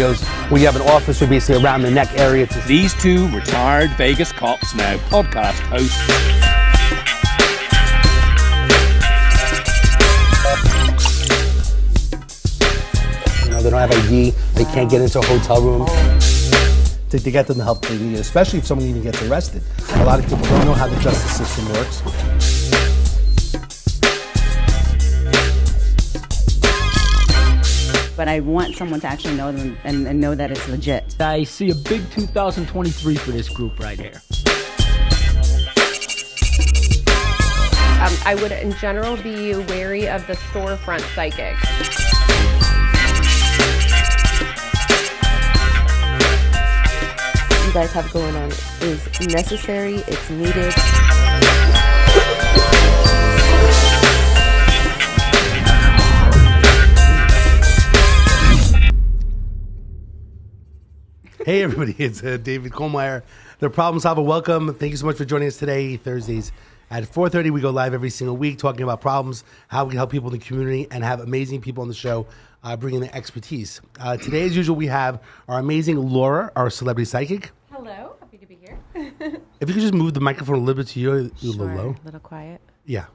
Studios. We have an office basically around the neck area. These two retired Vegas cops, now podcast hosts. They don't have ID. They can't get into a hotel room. To get them the help they need, especially if someone even gets arrested. A lot of people don't know how the justice system works. But I want someone to actually know them and know that it's legit. I see a big 2023 for this group right here. I would, in general, be wary of the storefront psychic. You guys have going on is necessary, it's needed. Hey everybody, it's David Kohlmeier, the Problem Solver. Welcome. Thank you so much for joining us today. Thursdays at 4:30, we go live every single week talking about problems, how we can help people in the community, and have amazing people on the show bringing their expertise. Today, as usual, we have our amazing Laura, our celebrity psychic. Hello, happy to be here. If you could just move the microphone a little bit to you, a little low. A little quiet. Yeah,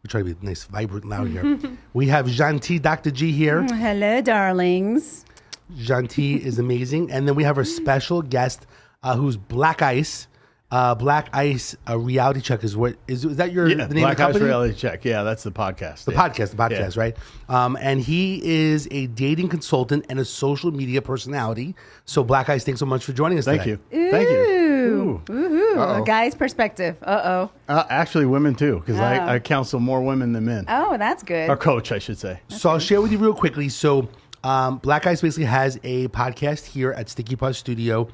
we try to be nice, vibrant, loud here. We have Janti, Dr. G here. Hello, darlings. Janti is amazing. And then we have our special guest who's Black Ice. Black Ice reality check is what is that your the name Black of the company? Ice reality check. Yeah, that's the podcast. The podcast, right? And he is a dating consultant and a social media personality. So Black Ice, thanks so much for joining us Thank today. you. Thank you. Ooh, a guy's perspective. Actually, women too, because I counsel more women than men. Oh, that's good. Or coach, I should say. So I'll share with you real quickly. So Black Ice basically has a podcast here at Sticky Puff Studio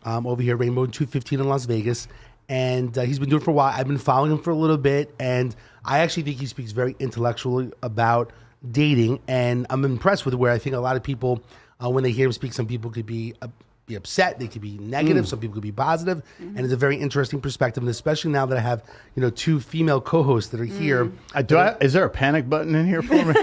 over here, Rainbow 215 in Las Vegas. And he's been doing it for a while. I've been following him for a little bit. And I actually think he speaks very intellectually about dating. And I'm impressed with where I think a lot of people, when they hear him speak, some people could be upset, they could be negative, some people could be positive, and it's a very interesting perspective, and especially now that I have two female co-hosts that are here. Is there a panic button in here for me?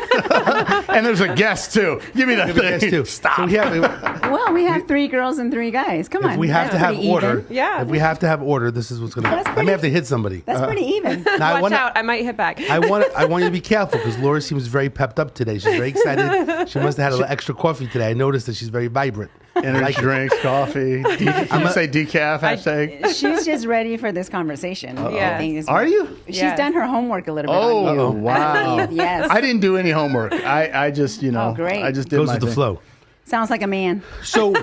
And there's a guest too. Give me that thing. Too. Stop. So we have 3 girls and 3 guys. Come on. If we have to have order, Yeah. If we have to have order, this is what's going to happen. I may have to hit somebody. That's pretty even. Now, Watch out, I might hit back. I want you to be careful because Laura seems very pepped up today. She's very excited. She must have had a little extra coffee today. I noticed that she's very vibrant. Energy drinks, coffee. Can you say decaf hashtag? She's just ready for this conversation. Yeah. Are you? She's done her homework a little bit on you. Oh, wow. Yes. I didn't do any homework. I just, Oh, great. I just did Goes my with the thing. flow. Sounds like a man. So,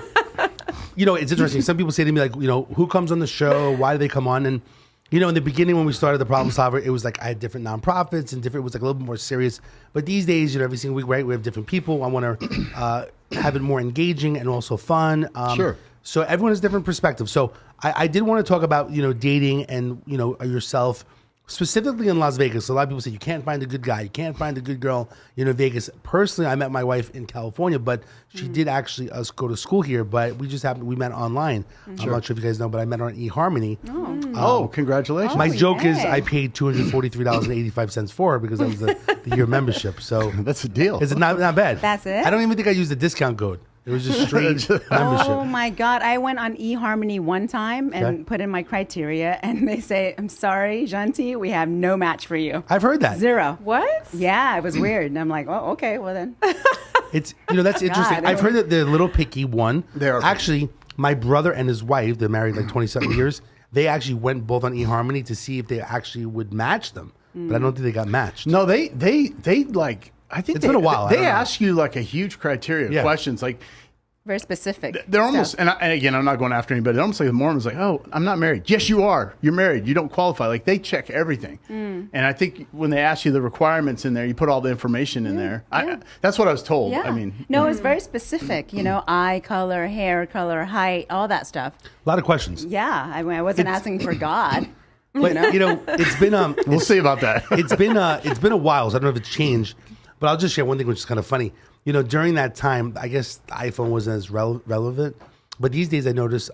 it's interesting. Some people say to me, like, who comes on the show? Why do they come on? And, in the beginning when we started the Problem Solver, it was like I had different nonprofits and it was like a little bit more serious. But these days, every single week, right, we have different people. I want to have it more engaging and also fun. Sure. So everyone has different perspectives. So I did want to talk about, dating and, yourself. Specifically in Las Vegas, a lot of people say you can't find a good guy, you can't find a good girl in Vegas. Personally, I met my wife in California, but she did actually go to school here. But we met online. I'm not sure if you guys know, but I met her on eHarmony. Oh, congratulations. My joke is yay. I paid $243.85 for her because that was the year membership. So That's a deal. it's not bad. That's it? I don't even think I used the discount code. It was just straight membership. Oh my God. I went on eHarmony one time and put in my criteria and they say, I'm sorry, Janti, we have no match for you. I've heard that. 0. What? Yeah, it was weird. And I'm like, oh, okay, well then. It's that's interesting. God, I've heard that they're a little picky. One, They are picky. actually my brother and his wife. They're married like 27 years. They actually went both on eHarmony to see if they actually would match them, but I don't think they got matched. No, they like. I think It's been a while. I They don't know. ask you like a huge criteria Yeah. questions. Like Very specific. they're almost, stuff. and again, I'm not going after anybody. They're almost like the Mormons, like, oh, I'm not married. Yes, you are. You're married. You don't qualify. Like they check everything. And I think when they ask you the requirements in there, you put all the information in there. That's what I was told. Yeah. I mean, no, it's very specific. Eye color, hair color, height, all that stuff. A lot of questions. Yeah, I mean, I wasn't asking for God. But it's been we'll see about that. it's been a while. So I don't know if it's changed, but I'll just share one thing which is kind of funny. During that time, I guess the iPhone wasn't as relevant. But these days, I notice,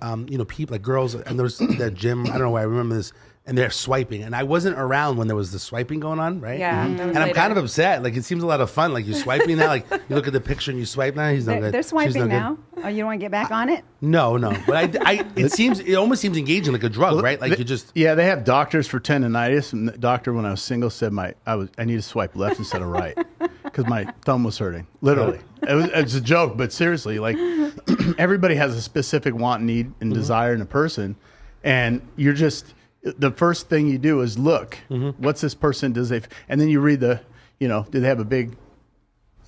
people like girls. I noticed that gym. I don't know why I remember this. and they're swiping. And I wasn't around when there was the swiping going on, right? Yeah. that was And I'm later. kind of upset. Like, it seems a lot of fun. Like, you're swiping now. Like, you look at the picture and you swipe now. He's no good. They're She's swiping no good. now. Oh, you don't want to get back on it? No. But it almost seems engaging, like a drug, right? Like, you just. Yeah, they have doctors for tendonitis, and the doctor, when I was single, said I need to swipe left instead of right because my thumb was hurting. Literally, it's a joke, but seriously, like everybody has a specific want, need, and desire in a person, and you're just. The first thing you do is look, what's this person, and then you read do they have a big,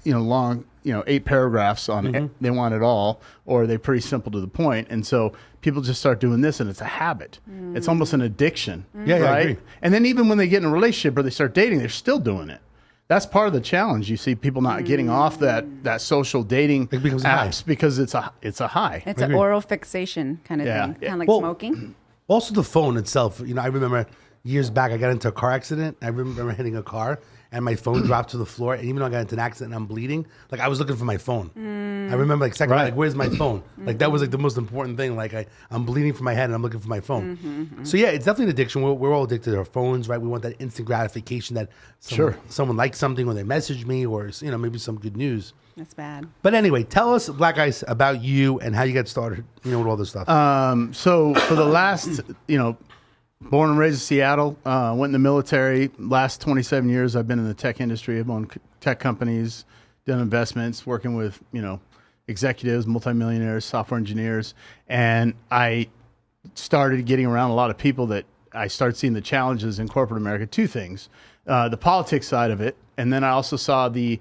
long, 8 paragraphs on it, they want it all, or are they pretty simple to the point? And so people just start doing this, and it's a habit. It's almost an addiction, Yeah, right? I agree. And then even when they get in a relationship or they start dating, they're still doing it. That's part of the challenge. You see people not getting off that social dating It becomes a apps high. because it's a high. It's an oral fixation kind of Yeah. thing, kind of like Well, smoking. Also, the phone itself. I remember years back, I got into a car accident. I remember hitting a car, and my phone dropped to the floor. And even though I got into an accident and I'm bleeding, like, I was looking for my phone. I remember, like, where's my phone? Like, that was, like, the most important thing. Like, I'm bleeding from my head, and I'm looking for my phone. So, yeah, it's definitely an addiction. We're all addicted to our phones, right? We want that instant gratification that someone likes something, or they message me, or, maybe some good news. That's bad. But anyway, tell us, Black Ice, about you and how you got started, with all this stuff. So for the last, born and raised in Seattle, went in the military. Last 27 years, I've been in the tech industry. I've owned tech companies, done investments, working with, executives, multimillionaires, software engineers. And I started getting around a lot of people that I started seeing the challenges in corporate America. 2 things, the politics side of it. And then I also saw the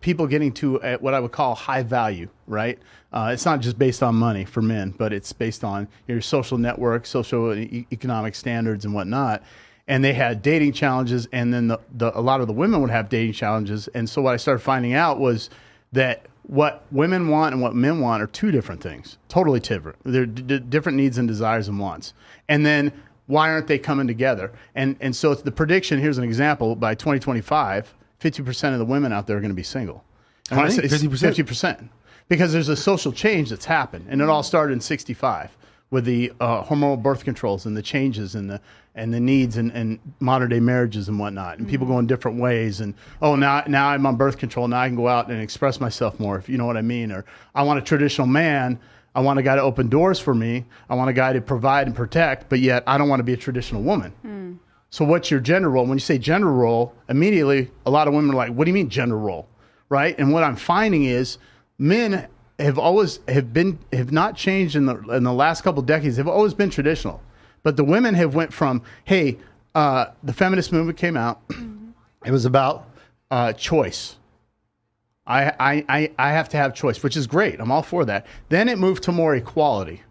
people getting to what I would call high value, right? It's not just based on money for men, but it's based on your social network, social economic standards and whatnot. And they had dating challenges, and then a lot of the women would have dating challenges. And so what I started finding out was that what women want and what men want are 2 different things, totally different. They're different needs and desires and wants. And then why aren't they coming together? And so it's the prediction. Here's an example. By 2025, 50% of the women out there are going to be single. And when I say 50%, because there's a social change that's happened, and it all started in '65 with the hormonal birth controls and the changes and the needs and modern day marriages and whatnot, and people going different ways. And now I'm on birth control. Now I can go out and express myself more, if you know what I mean. Or I want a traditional man. I want a guy to open doors for me. I want a guy to provide and protect, but yet I don't want to be a traditional woman. So what's your gender role? When you say gender role, immediately a lot of women are like, what do you mean gender role? Right? And what I'm finding is men have not changed in the last couple of decades. They've always been traditional. But the women have went from, hey, the feminist movement came out. It was about choice. I have to have choice, which is great. I'm all for that. Then it moved to more equality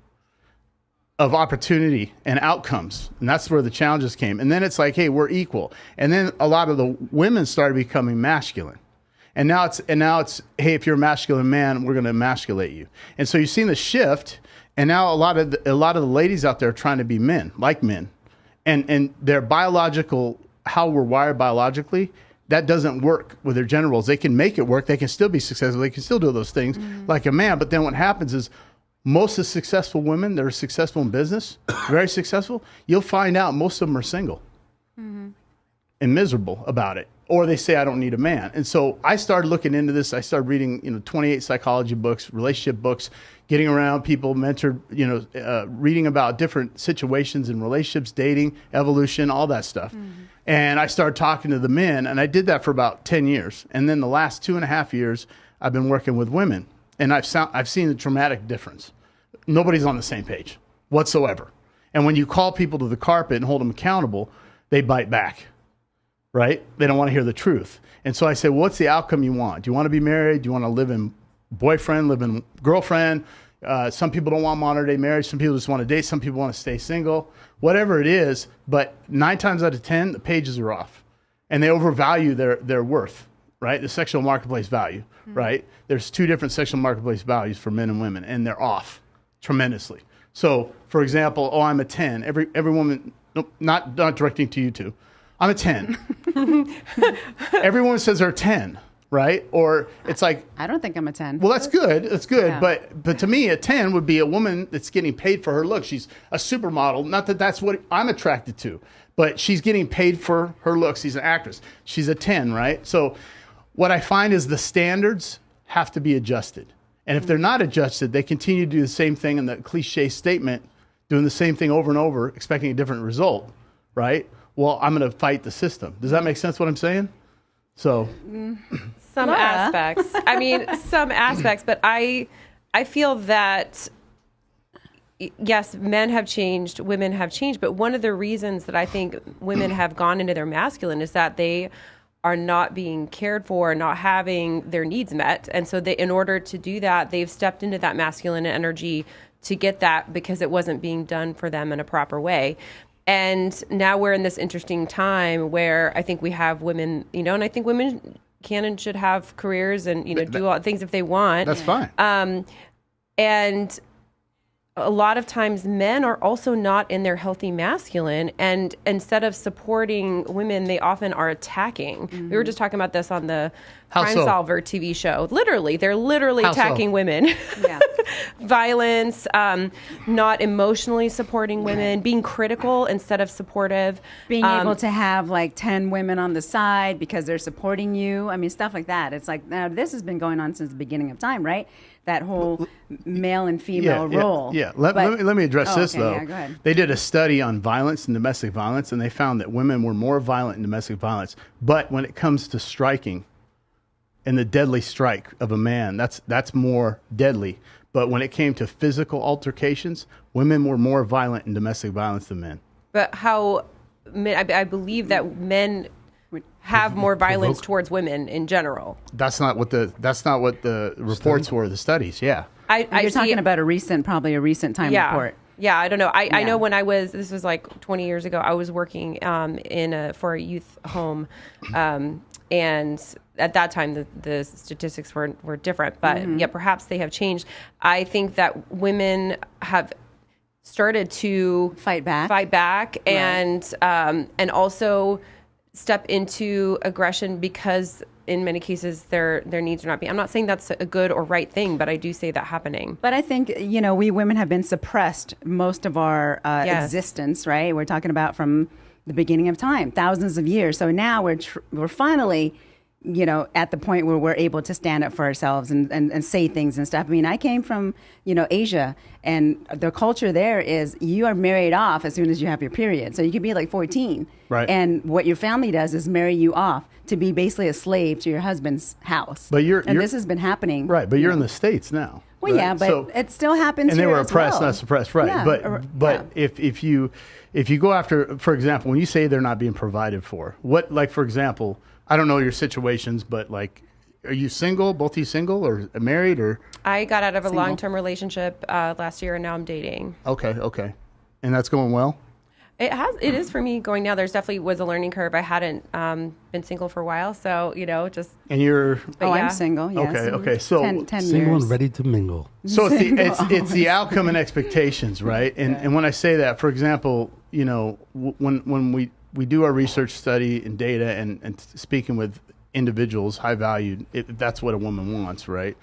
of opportunity and outcomes. And that's where the challenges came. And then it's like, hey, we're equal. And then a lot of the women started becoming masculine. And now it's, hey, if you're a masculine man, we're going to emasculate you. And so you've seen the shift. And now a lot of the ladies out there are trying to be men, like men. And their biological, how we're wired biologically, that doesn't work with their gender roles. They can make it work. They can still be successful. They can still do those things like a man. But then what happens is most of the successful women that are successful in business, very successful, you'll find out most of them are single and miserable about it. Or they say, I don't need a man. And so I started looking into this. I started reading, 28 psychology books, relationship books, getting around people, mentored, reading about different situations in relationships, dating, evolution, all that stuff. And I started talking to the men, and I did that for about 10 years. And then the last 2.5 years, I've been working with women. And I've seen a dramatic difference. Nobody's on the same page whatsoever. And when you call people to the carpet and hold them accountable, they bite back. Right? They don't want to hear the truth. And so I said, what's the outcome you want? Do you want to be married? Do you want to live in boyfriend, live in girlfriend? Some people don't want modern day marriage. Some people just want to date. Some people want to stay single. Whatever it is, but 9 times out of 10, the pages are off. And they overvalue their worth, right? The sexual marketplace value, right? There's 2 different sexual marketplace values for men and women, and they're off tremendously. So, for example, I'm a 10. Every woman, not directing to you two, I'm a 10. Everyone says they're 10, right? Or it's like, I don't think I'm a 10. well, that's good. That's good. Yeah. But to me, a 10 would be a woman that's getting paid for her look. She's a supermodel. Not that that's what I'm attracted to, but she's getting paid for her looks. She's an actress. She's a 10, right? So what I find is the standards have to be adjusted. And if they're not adjusted, they continue to do the same thing in the cliche statement, doing the same thing over and over, expecting a different result, right? Well, I'm going to fight the system. Does that make sense what I'm saying? So Some aspects. I mean, some aspects, but I feel that yes, men have changed, women have changed, but one of the reasons that I think women have gone into their masculine is that they are not being cared for, not having their needs met. And so they, in order to do that, they've stepped into that masculine energy to get that because it wasn't being done for them in a proper way. And now we're in this interesting time where I think we have women, you know, and I think women can and should have careers and, you know, do all things if they want. that's fine. And a lot of times men are also not in their healthy masculine, and instead of supporting women, they often are attacking. We were just talking about this on the How Crime so? Solver TV show. Literally, they're literally How so? attacking women. Yeah. Violence, not emotionally supporting women, being critical instead of supportive. Being able to have like 10 women on the side because they're supporting you. I mean, stuff like that. It's like, now this has been going on since the beginning of time, right? That whole male and female role. Yeah. Let me address this, okay, though. yeah, go ahead. They did a study on violence and domestic violence, and they found that women were more violent in domestic violence. But when it comes to striking and the deadly strike of a man, that's more deadly. But when it came to physical altercations, women were more violent in domestic violence than men. But how I believe that men have more violence towards women in general. That's not what the reports were, the studies. Yeah. You're talking about probably a recent time report. Yeah, I don't know. I know when this was like 20 years ago, I was working for a youth home. And at that time, the statistics were different. But yeah, perhaps they have changed. I think that women have started to Fight back. Right. And also step into aggression because in many cases their needs are not being. I'm not saying that's a good or right thing, but I do say that happening. But I think, you know, we women have been suppressed most of our existence, right? We're talking about from the beginning of time, thousands of years. So now we're finally, you know, at the point where we're able to stand up for ourselves and say things and stuff. I mean, I came from, you know, Asia, and the culture there is you are married off as soon as you have your period. So you could be like 14. Right. And what your family does is marry you off to be basically a slave to your husband's house. But this has been happening. Right, but you're in the States now. Well, right? yeah, but it still happens and they here were as oppressed, well. not suppressed, right? Yeah, But if you go after, for example, when you say they're not being provided for, what, like, for example, I don't know your situations, but like, are you single? Both of you single or married or? I got out of a long-term relationship last year, and now I'm dating. Okay, and that's going well. It is for me going now. There's definitely was a learning curve. I hadn't been single for a while, so you know, just. And you're. I'm single. Yes. Okay. So 10 single years. and ready to mingle. So it's the outcome and expectations, right? And when I say that, for example, you know, when we do our research study and data and speaking with individuals, high valued, that's what a woman wants, right?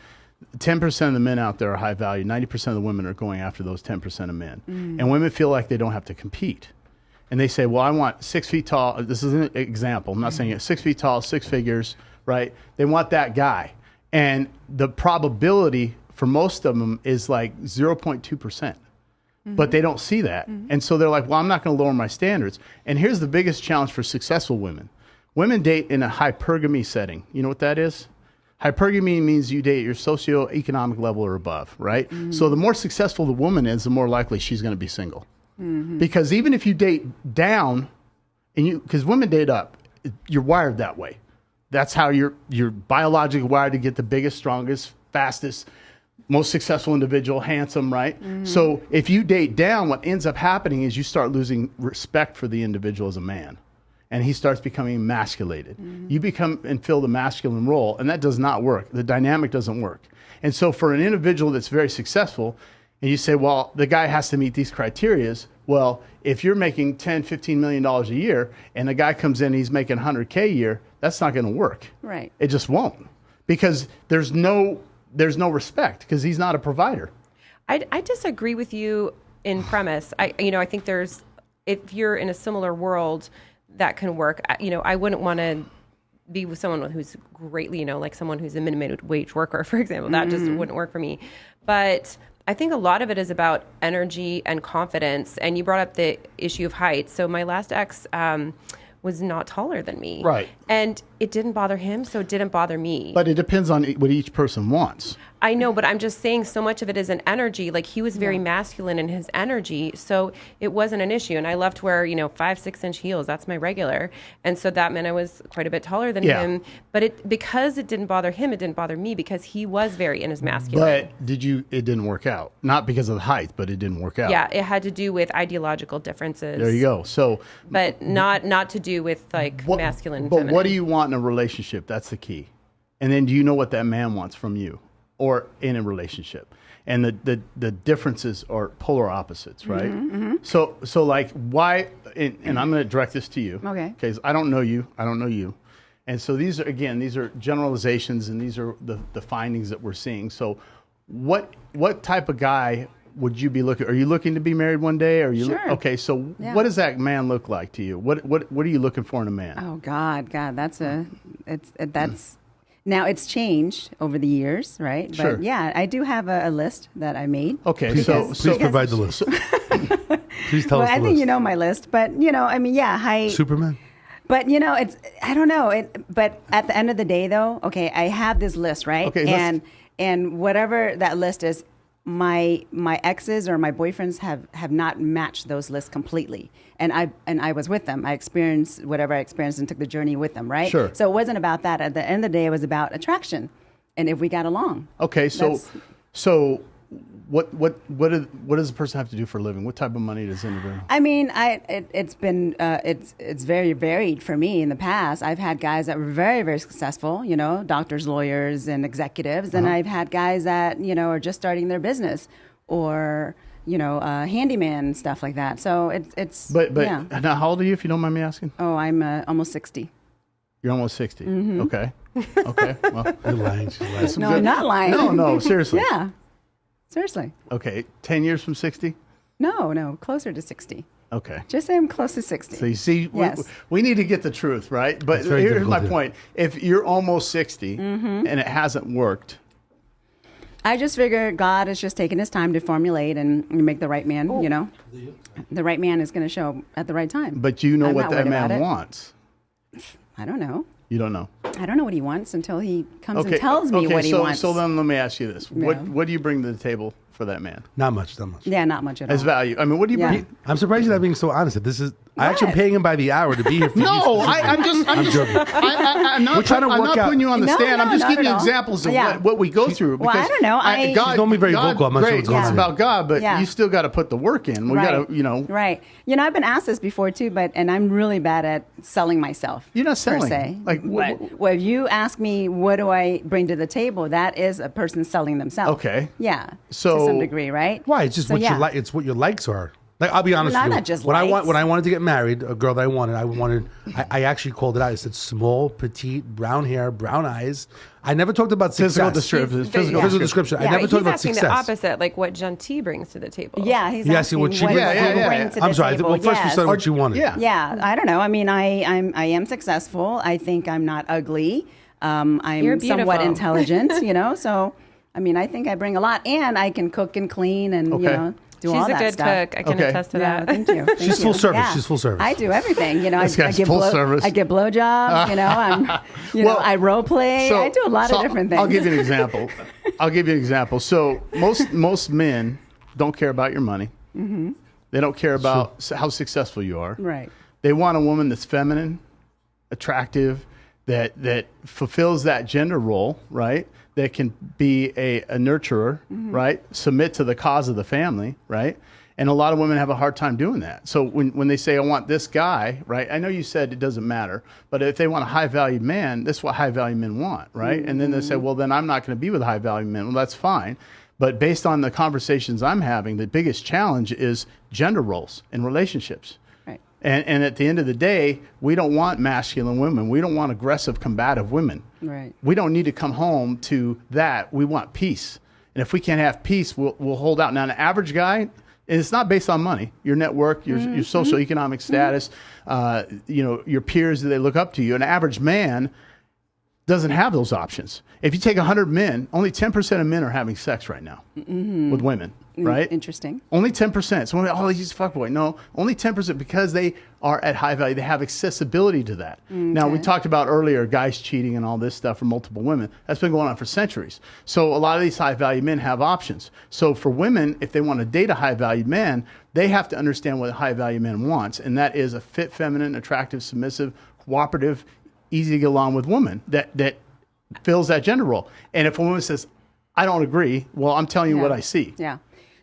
10% of the men out there are high value. 90% of the women are going after those 10% of men. And women feel like they don't have to compete. And they say, well, I want 6 feet tall. This is an example. I'm not saying it. 6 feet tall, 6 figures, right? They want that guy. And the probability for most of them is like 0.2%. But they don't see that. And so they're like, well, I'm not going to lower my standards. And here's the biggest challenge for successful women. Women date in a hypergamy setting. You know what that is? Hypergamy means you date your socioeconomic level or above, right? So the more successful the woman is, the more likely she's going to be single. Because even if you date down, because women date up, you're wired that way. That's how you're biologically wired to get the biggest, strongest, fastest, most successful individual, handsome, right? So if you date down, what ends up happening is you start losing respect for the individual as a man. And he starts becoming emasculated. You become and fill the masculine role, and that does not work. The dynamic doesn't work. And so for an individual that's very successful, and you say, well, the guy has to meet these criterias. Well, if you're making $10, $15 million a year, and the guy comes in and he's making $100K a year, that's not going to work. Right. It just won't. because there's no respect because he's not a provider. I disagree with you in premise. I think if you're in a similar world, that can work. I wouldn't want to be with someone who's greatly, like someone who's a minimum wage worker, for example. That just wouldn't work for me. But I think a lot of it is about energy and confidence. And you brought up the issue of height. So my last ex was not taller than me. Right. And it didn't bother him, so it didn't bother me. But it depends on what each person wants. I know, but I'm just saying so much of it is an energy. Like he was very masculine in his energy, so it wasn't an issue. And I love to wear, 5-6 inch heels. That's my regular. And so that meant I was quite a bit taller than him. But because it didn't bother him, it didn't bother me because he was very in his masculine. But it didn't work out. Not because of the height, but it didn't work out. Yeah, it had to do with ideological differences. There you go. So, but not to do with masculine and But feminine. what do you want in a relationship? That's the key. And then do you know what that man wants from you or in a relationship? And the differences are polar opposites, right? So like why, and I'm going to direct this to you. Okay. Because I don't know you. And so these are generalizations and these are the findings that we're seeing. So what type of guy would you be looking? Are you looking to be married one day? Sure. Okay. So what does that man look like to you? What are you looking for in a man? Oh God, that's now it's changed over the years, right? Sure. But yeah, I do have a list that I made. Okay. Please provide the list. Please tell us the I list. think you know my list, but height. Superman. But I don't know. But at the end of the day, though, okay, I have this list, right? Okay, and whatever that list is, my exes or my boyfriends have not matched those lists completely. And I was with them. I experienced whatever I experienced and took the journey with them, right? Sure. So it wasn't about that. At the end of the day, it was about attraction and if we got along. Okay, so what does a person have to do for a living? What type of money does it bring? I mean, it's been it's very varied for me in the past. I've had guys that were very, very successful, doctors, lawyers, and executives, and I've had guys that are just starting their business or handyman stuff like that. So it's But yeah. Now, how old are you, if you don't mind me asking? Oh, I'm almost 60. You're almost 60. Okay. Well, You're lying. She's lying. No, I'm not lying. No, seriously. Yeah, seriously. Okay, 10 years from 60. No, closer to 60. Okay. Just say I'm close to 60. So you see, Yes. we need to get the truth, right? But It's very here's difficult my to- point. If you're almost 60 and it hasn't worked, I just figure God is just taking his time to formulate and make the right man, The right man is going to show at the right time. but you know I'm what not that worried about man it. wants. I don't know. You don't know. I don't know what he wants until he comes and tells me what he wants. So then let me ask you this. Yeah. What do you bring to the table for that man Not much. Yeah, not much at all. as value? I mean, what do you Yeah. bring? I'm surprised you're not being so honest. I actually am paying him by the hour to be here for you. No, I'm joking. I'm not, We're trying to I'm work not out- putting you on the No, stand. I'm no, just not giving you at all. examples of Yeah. what we go through. Well, I don't know. God, She's normally very vocal. I'm not sure great, what's going it's on. about God, but Yeah. you still got to put the work in. We got to, Right. I've been asked this before too, and I'm really bad at selling myself. You're not per selling. se. Like, Well, if you ask me, what do I bring to the table? That is a person selling themselves. Okay. Yeah. So- to some degree, right? Why? It's just So, what yeah. you like. It's what your likes are. Like, I'll be honest No, with you. not just when likes. I wanted to get married, a girl that I actually called it out. I said small, petite, brown hair, brown eyes. I never talked about Physical success. description. Physical description. I Yeah, never He's talked about asking success. the opposite, like what Gentil brings to the table. Yeah, he's Yeah, see asking what she what brings- you Yeah. bring to the I'm sorry. table. Well, first we Yes. started what you wanted. Yeah. Yeah, I don't know. I mean, I am successful. I think I'm not ugly. I'm You're somewhat beautiful. intelligent, So, I mean, I think I bring a lot, and I can cook and clean, and Okay. do She's all a that good stuff. cook. I can Okay. attest to Yeah, that. thank you. Thank She's you. full service. Yeah. She's full service. I do everything. This guy's full service. I give blowjobs. Well, I role play. I do a lot of different things. I'll give you an example. So most men don't care about your money. Mm-hmm. They don't care about how successful you are. Right. They want a woman that's feminine, attractive, that fulfills that gender role, right? That can be a nurturer, right? Submit to the cause of the family, right? And a lot of women have a hard time doing that. So when they say, I want this guy, right? I know you said it doesn't matter, but if they want a high-valued man, that's what high-valued men want, right? And then they say, well, then I'm not going to be with high-valued men. Well, that's fine. But based on the conversations I'm having, the biggest challenge is gender roles in relationships. Right. And at the end of the day, we don't want masculine women. We don't want aggressive, combative women. Right. We don't need to come home to that. We want peace. And if we can't have peace, we'll hold out. Now, an average guy, and it's not based on money, your network, your socioeconomic status, your peers that they look up to you. An average man doesn't have those options. If you take 100 men, only 10% of men are having sex right now with women, right? Interesting. Only 10%. So, he's a fuckboy. No, only 10% because they are at high value. They have accessibility to that. Okay. Now, we talked about earlier guys cheating and all this stuff for multiple women. That's been going on for centuries. So a lot of these high value men have options. So for women, if they want to date a high valued man, they have to understand what a high value man wants. And that is a fit, feminine, attractive, submissive, cooperative, easy to get along with woman that fills that gender role. And if a woman says, I don't agree, well, I'm telling you what I see. Yeah.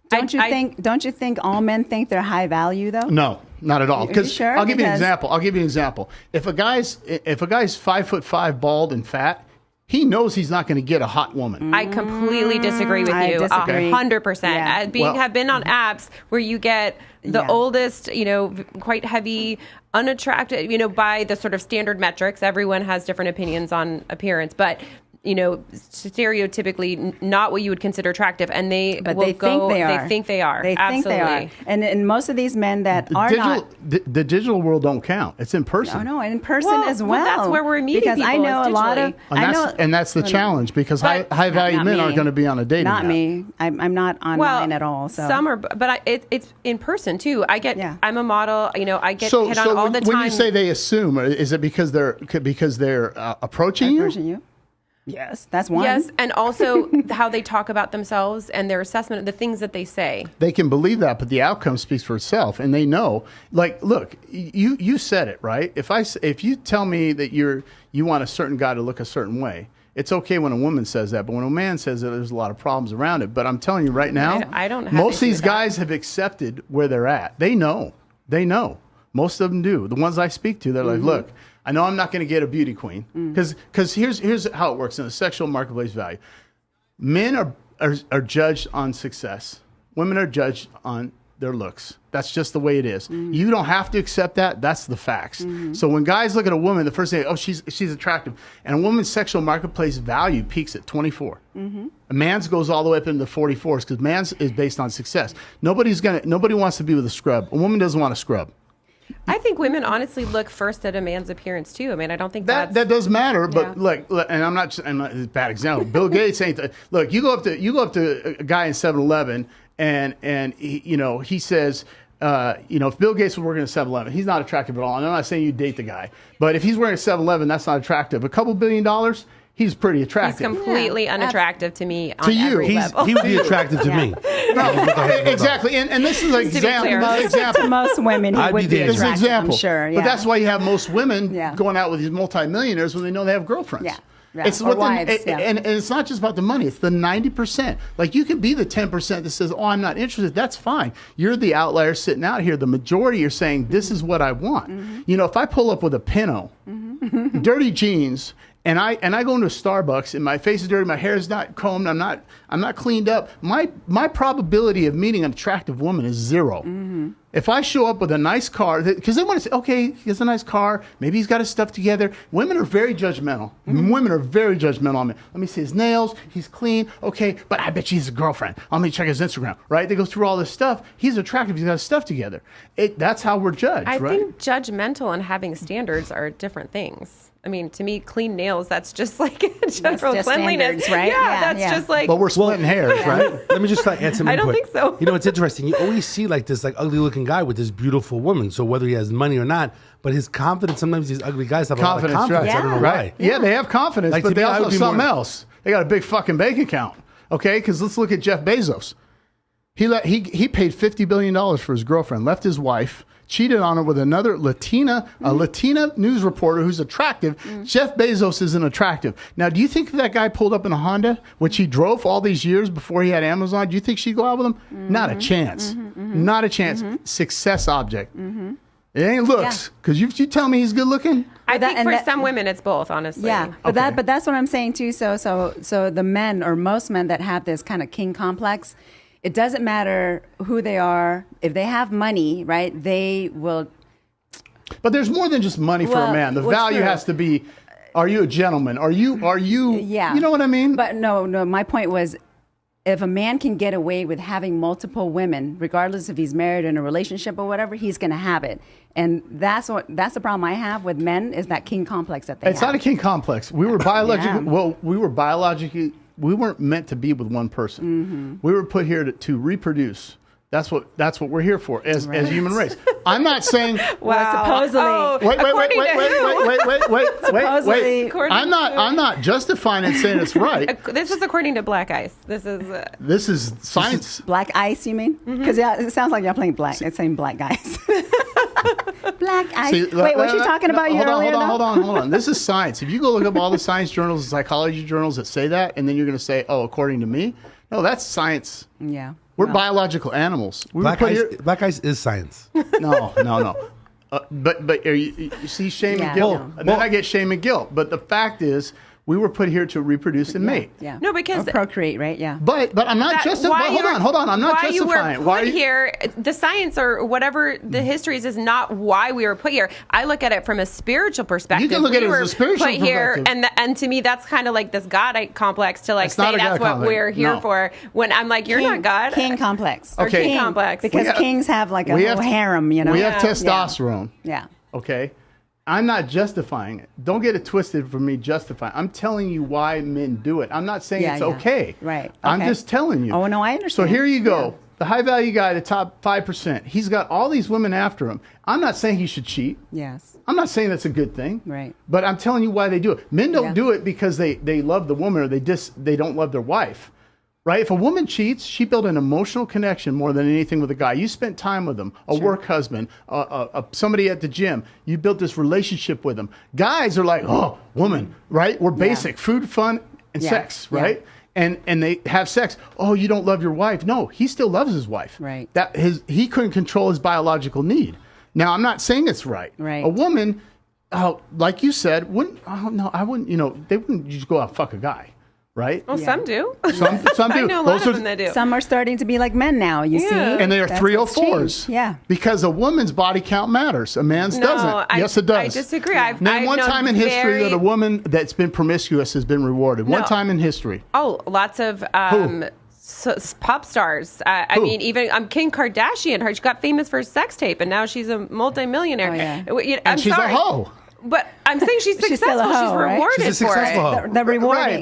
Don't you think all men think they're high value though? No, not at all. Because sure? I'll give you an example. If a guy's 5'5", bald and fat, he knows he's not going to get a hot woman. I completely disagree with you. 100%. Yeah. Have been on apps where you get the oldest, quite heavy, unattractive, by the sort of standard metrics. Everyone has different opinions on appearance, but stereotypically not what you would consider attractive, and they think they are. Absolutely. And most of these men that are not the digital world don't count. It's in person. Oh no, and in person as well. That's where we're meeting because people. I know a lot of. And that's the challenge because high value men aren't going to be on a dating Not app. me. I'm not online at all. So some are, but it's in person too. I'm a model. I get so hit on all the time. When you say they assume, is it because they're approaching you? Yes, that's one. Yes, and also how they talk about themselves and their assessment of the things that they say. They can believe that, but the outcome speaks for itself, and they know. Like, look, you said it right. If you tell me that you want a certain guy to look a certain way, it's okay when a woman says that, but when a man says it, there's a lot of problems around it. But I'm telling you right now, I don't have most of these with that. guys have accepted where they're at. They know. Most of them do. The ones I speak to, they're like, look, I know I'm not going to get a beauty queen because here's how it works in a sexual marketplace value. Men are judged on success. Women are judged on their looks. That's just the way it is. You don't have to accept that. That's the facts. So when guys look at a woman, the first thing, she's attractive. And a woman's sexual marketplace value peaks at 24. A man's goes all the way up into the 44s because man's is based on success. Nobody wants to be with a scrub. A woman doesn't want a scrub. I think women honestly look first at a man's appearance too. I mean, I don't think that does matter, but and I'm not a bad example. Bill Gates ain't look. You go up to a guy in 7-Eleven and he says, if Bill Gates was working at 7-Eleven, he's not attractive at all. And I'm not saying you date the guy, but if he's wearing a 7-Eleven, that's not attractive. A couple $1 billion. He's pretty attractive. He's completely unattractive to me on to you. every level. He would be attractive to me. Exactly. And this is an example. To most women, he would be This is an attractive, example. I'm sure. But that's why you have most women going out with these multimillionaires when they know they have girlfriends. Yeah. It's or what wives, and it's not just about the money. It's the 90%. Like you can be the 10% that says, "Oh, I'm not interested." That's fine. You're the outlier sitting out here. The majority are saying, "This is what I want." If I pull up with a Pinot, dirty jeans, and I go into a Starbucks and my face is dirty, my hair is not combed, I'm not cleaned up, my probability of meeting an attractive woman is 0. If I show up with a nice car, because they want to say, okay, he has a nice car, maybe he's got his stuff together. Women are very judgmental. Women are very judgmental on me. Let me see his nails, he's clean, okay, but I bet you he's a girlfriend. Let me check his Instagram, right? They go through all this stuff. He's attractive, he's got his stuff together. That's how we're judged, I right? think judgmental and having standards are different things. I mean, to me, clean nails, that's just like general cleanliness. Right? That's just like... But we're splitting hairs, right? Let me just add some input. I don't think so. It's interesting. You always see this ugly looking guy with this beautiful woman. So whether he has money or not, but his confidence, sometimes these ugly guys have a lot of confidence. Right. I don't know why. Yeah, they have confidence, but they also have something else. They got a big fucking bank account. Okay, because let's look at Jeff Bezos. He paid $50 billion for his girlfriend, left his wife, cheated on her with another Latina news reporter who's attractive. Jeff Bezos isn't attractive. Now, do you think that guy pulled up in a Honda, which he drove all these years before he had Amazon? Do you think she'd go out with him? Not a chance. Not a chance. Success object. It ain't looks. Because you tell me he's good looking? I think for some women, it's both, honestly. Yeah, but that's what I'm saying too. So the men or most men that have this kind of king complex, it doesn't matter who they are. If they have money, right, they will But there's more than just money for a man. The value has to be, are you a gentleman? Are you, Yeah. You know what I mean? But no, my point was, if a man can get away with having multiple women, regardless if he's married in a relationship or whatever, he's going to have it. And that's the problem I have with men, is that king complex that they have. It's not a king complex. We were biologically, we weren't meant to be with one person. We were put here to reproduce. That's what we're here for as human race. I'm not saying. Supposedly. Wait. I'm not justifying it, saying it's right. This is according to Black Ice. This is science. Black Ice, you mean? Because it sounds like you're playing black. It's saying black guys. Black Ice. See, wait, what you talking about? Hold on. This is science. If you go look up all the science journals and psychology journals that say that, and then you're going to say, "Oh, according to me," no, that's science. Yeah. We're biological animals. Black ice is science. No. But you see shame and guilt. No. And then I get shame and guilt. But the fact is, we were put here to reproduce and mate. Yeah. No, because or procreate, right? Yeah. But I'm not justifying. Hold on. I'm not justifying. Why you were put here? The science or whatever the history is not why we were put here. I look at it from a spiritual perspective. You can look at it as a spiritual put here, perspective. and to me, that's kind of like this God complex to like say that's what we're here for. When I'm like, you're not God. King complex. Okay. King complex. Because kings have like a whole harem, you know. We have testosterone. Yeah. Okay. I'm not justifying it. Don't get it twisted for me justifying. I'm telling you why men do it. I'm not saying it's okay. Right. Okay. I'm just telling you. Oh, no, I understand. So here you go. Yeah. The high value guy, the top 5%, he's got all these women after him. I'm not saying he should cheat. Yes. I'm not saying that's a good thing. Right. But I'm telling you why they do it. Men don't do it because they love the woman or they don't love their wife. Right? If a woman cheats, she built an emotional connection more than anything with a guy. You spent time with them, a work husband, somebody at the gym. You built this relationship with them. Guys are like, oh, woman, right? We're basic, food, fun, and sex, right? And they have sex. Oh, you don't love your wife. No, he still loves his wife. Right. He couldn't control his biological need. Now, I'm not saying it's right. Right. A woman, like you said, I wouldn't, they wouldn't just go out and fuck a guy. Right? Well, some do. Some do. I know a lot of them that do. Some are starting to be like men now, you see. And they are 304s. Yeah. Because a woman's body count matters. A man's doesn't. Yes, it does. I disagree. Name one time in history that a woman that's been promiscuous has been rewarded. One time in history. Oh, lots of pop stars. I mean, even Kim Kardashian. She got famous for a sex tape, and now she's a multimillionaire. Oh, yeah. And she's a hoe. But I'm saying she's successful. She's rewarded She's a for successful it. hoe.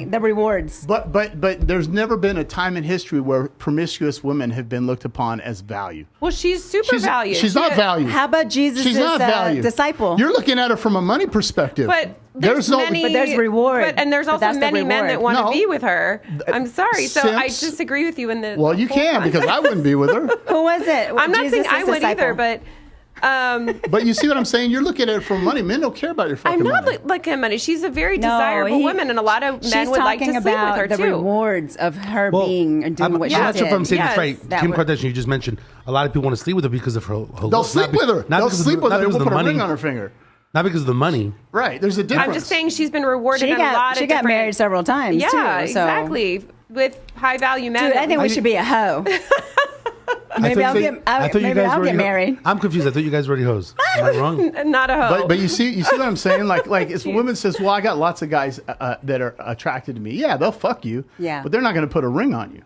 The rewards. But there's never been a time in history where promiscuous women have been looked upon as value. Well, she's super valued. She's not valued. How about Jesus' disciple? You're looking at her from a money perspective. But there's reward. And there's also many men that want to be with her. I'm sorry. So I disagree with you in the. Well, you can because I wouldn't be with her. Who was it? I'm not saying I would either, but. But you see what I'm saying? You're looking at it for money. Men don't care about your fucking money. I'm not looking at money. She's a very desirable woman, and a lot of men would like to sleep with her, the too. rewards of her being and doing what she did. I'm not sure if I'm saying this right. Kim Kardashian, you just mentioned, a lot of people want to sleep with her because of her They'll sleep with her. They'll sleep with her. They'll put a ring on her finger. Not because of the money. Right. There's a difference. I'm just saying she's been rewarded in a lot of different... She got married several times, too. Yeah, exactly. With high-value men. Dude, I think we should be a hoe. Maybe I'll get married. I'm confused. I thought you guys were already hoes. Am I wrong? Not a hoe. But you see what I'm saying? Like if a woman says, "Well, I got lots of guys that are attracted to me," yeah, they'll fuck you. Yeah. But they're not going to put a ring on you.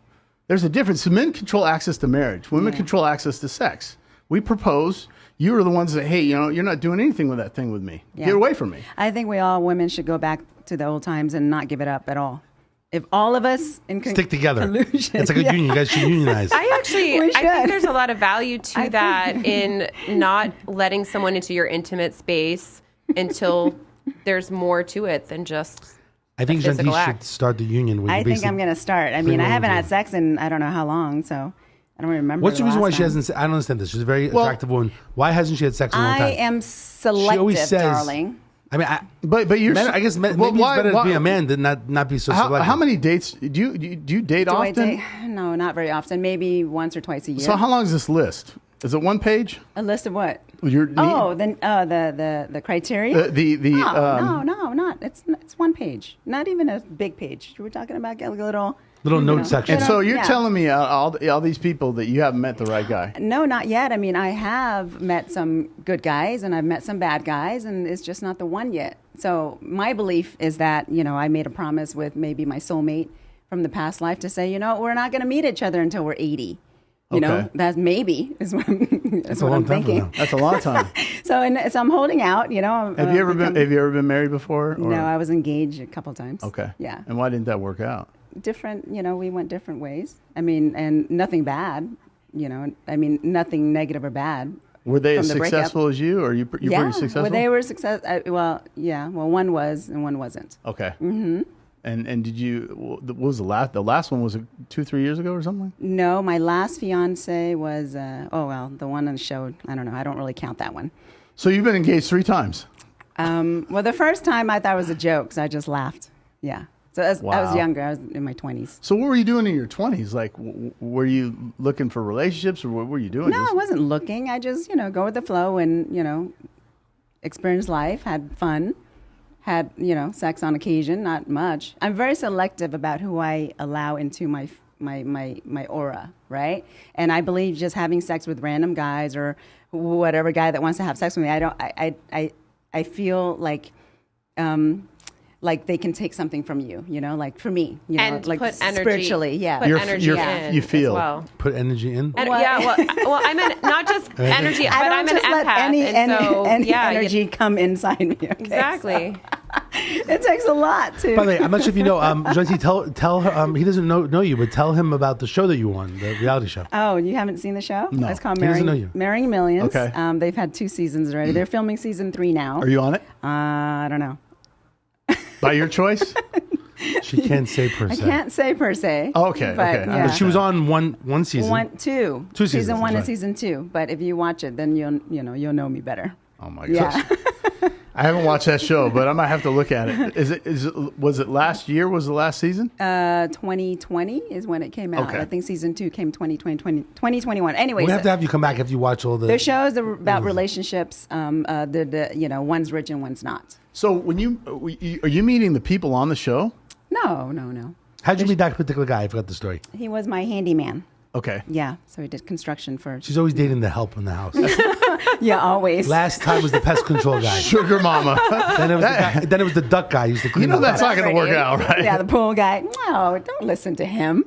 There's a difference. So men control access to marriage. Women control access to sex. We propose. You are the ones that, hey, you're not doing anything with that thing with me. Yeah. Get away from me. I think women should go back to the old times and not give it up at all. If all of us stick together, it's like a union. You guys should unionize. I think there's a lot of value to that in not letting someone into your intimate space until there's more to it than just. I think Jandy should start the union. I think I'm going to start. I mean, I haven't had sex in I don't know how long, so I don't remember. What's the reason why she hasn't? I don't understand this. She's a very attractive woman. Why hasn't she had sex in a long time? I am selective, she always says, darling. I mean, but you're. I guess maybe it's better to be a man than not be so selective. How many dates do you date often? No, not very often. Maybe once or twice a year. So how long is this list? Is it one page? A list of what? The criteria. No, not. It's one page. Not even a big page. We're talking about a little. Little note section. And so you're Yeah. telling me all these people that you haven't met the right guy. No, not yet. I mean, I have met some good guys and I've met some bad guys, and it's just not the one yet. So my belief is that, I made a promise with maybe my soulmate from the past life to say, we're not going to meet each other until we're 80. Okay. That's maybe is what That's a long I'm time from thinking. now. That's a long time. So I'm holding out, Have you ever been married before? Or? No, I was engaged a couple times. Okay. Yeah. And why didn't that work out? Different, we went different ways. I mean, and nothing bad, nothing negative or bad. Were they from as the breakup. successful as you, or you're pretty successful? Well, they were well, one was and one wasn't. Okay. Mm-hmm. And did you? What was the last? The last one was 2-3 years ago or something. No, my last fiance was the one on the show. I don't know. I don't really count that one. So you've been engaged 3 times. Well, the first time I thought it was a joke, so I just laughed. Yeah. So I was younger. I was in my 20s. So what were you doing in your 20s? Like, were you looking for relationships, or what were you doing? No, I wasn't looking. I just, go with the flow and, experience life, had fun, had, sex on occasion, not much. I'm very selective about who I allow into my aura, right? And I believe just having sex with random guys or whatever guy that wants to have sex with me, I feel like they can take something from you, like for me, and like put energy, spiritually, yeah. Put energy in you feel. as well. Put energy in. And, well, I meant not just energy, but I'm an let empath, any energy come inside me. Okay? Exactly. It takes a lot to. By the way, I'm not sure if you know, Joyce, tell her, he doesn't know you, but tell him about the show that you won, the reality show. Oh, you haven't seen the show? No. It's called He doesn't know you. Marrying Millions. Okay. They've had 2 seasons already. They're filming season 3 now. Are you on it? I don't know. By your choice? She can't say per I se. can't say per se. Oh, okay, but, okay. Yeah. But she was on one season. 2. 2 seasons, Season 1 that's and right. season 2. But if you watch it, then you'll know me better. Oh my Yeah. gosh. I haven't watched that show, but I might have to look at it. Was it last year? Was the last season? 2020 is when it came out. Okay. I think season 2 came 2021. Anyway, We have to have you come back after you watch all the. the shows are about relationships. One's rich and one's not. So when are you meeting the people on the show? No. How'd you meet that particular guy? I forgot the story. He was my handyman. Okay. Yeah, so he did construction for. She's always dating the help in the house. Yeah, always. Last time was the pest control guy. Sugar mama. Then it was the duck guy who used to clean the that's duck. not going to work out, right? Yeah, the pool guy. No, don't listen to him.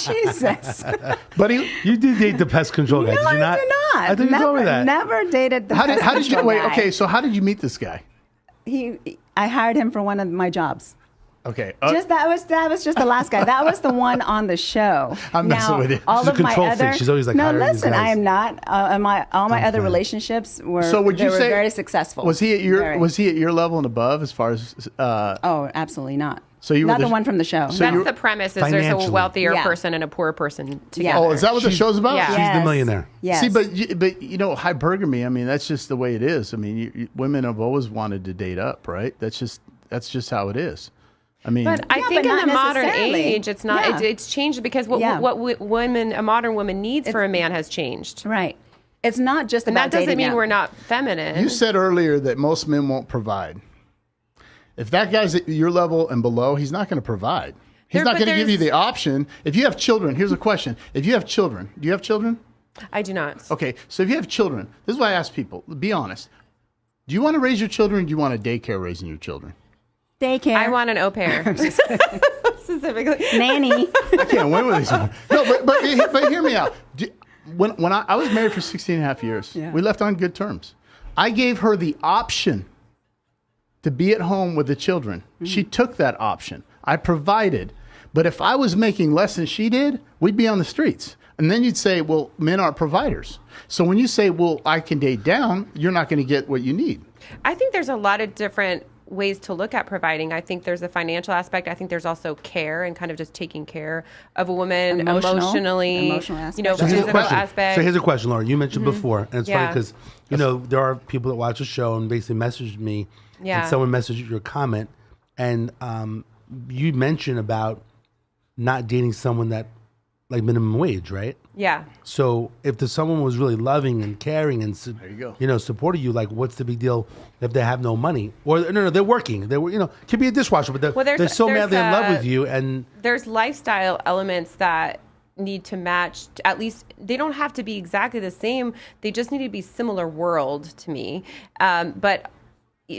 Jesus. But You did date the pest control guy, No, did you not? I do not. I thought you told me that. Never dated the how did you control wait? guy. Okay, so how did you meet this guy? I hired him for one of my jobs. Okay. That was just the last guy. That was the one on the show. I'm messing with you. All She's a of my control other freak. She's always like no. hiring these Listen, guys. I am not. All my other playing. relationships were. So would you they were say very successful? Was he at your Very. Was he at your level and above as far as? Oh, absolutely not. So you were not the- the one from the show. So That's you're- the premise: is there's a Financially. wealthier Yeah. person and a poor person Yeah. together. Oh, is that what the show's about? Yeah. She's Yes. the millionaire. Yes. See, but hypergamy. I mean, that's just the way it is. I mean, women have always wanted to date up, right? That's just how it is. I mean, But I Yeah, think but in not the modern necessarily. age, it's not. Yeah. It's changed because what Yeah. a modern woman needs for a man has changed, right. It's not just and about that doesn't dating mean out. we're not feminine. you said earlier that most men won't provide. If that guy's at your level and below, he's not going to provide. He's not But going to give you there's- the option. If you have children, here's a question: if you have children, do you have children? I do not. Okay, so if you have children, this is why I ask people: be honest. Do you want to raise your children? Or do you want a daycare raising your children? Daycare. I want an au pair specifically. nanny. I can't win with these people. No, but hear me out. When I was married for 16 and a half years, Yeah. we left on good terms. I gave her the option to be at home with the children. Mm-hmm. She took that option. I provided. But if I was making less than she did, we'd be on the streets. And then you'd say, well, men aren't providers. So when you say, well, I can date down, you're not going to get what you need. I think there's a lot of different ways to look at providing. I think there's a financial aspect. I think there's also care and kind of just taking care of a woman emotionally, Emotional aspect. you know, So Here's a physical question. aspect. So here's a question, Laura. You mentioned before, and it's funny Yeah. because there are people that watch the show and basically messaged me, Yeah. and someone messaged your comment, and you mentioned about not dating someone that like minimum wage, right? Yeah. So if someone was really loving and caring and There you go. supported you, like what's the big deal if they have no money? Or no, they're working. They were could be a dishwasher, but they're so madly in love with you. And there's lifestyle elements that need to match. At least they don't have to be exactly the same. They just need to be similar world to me. But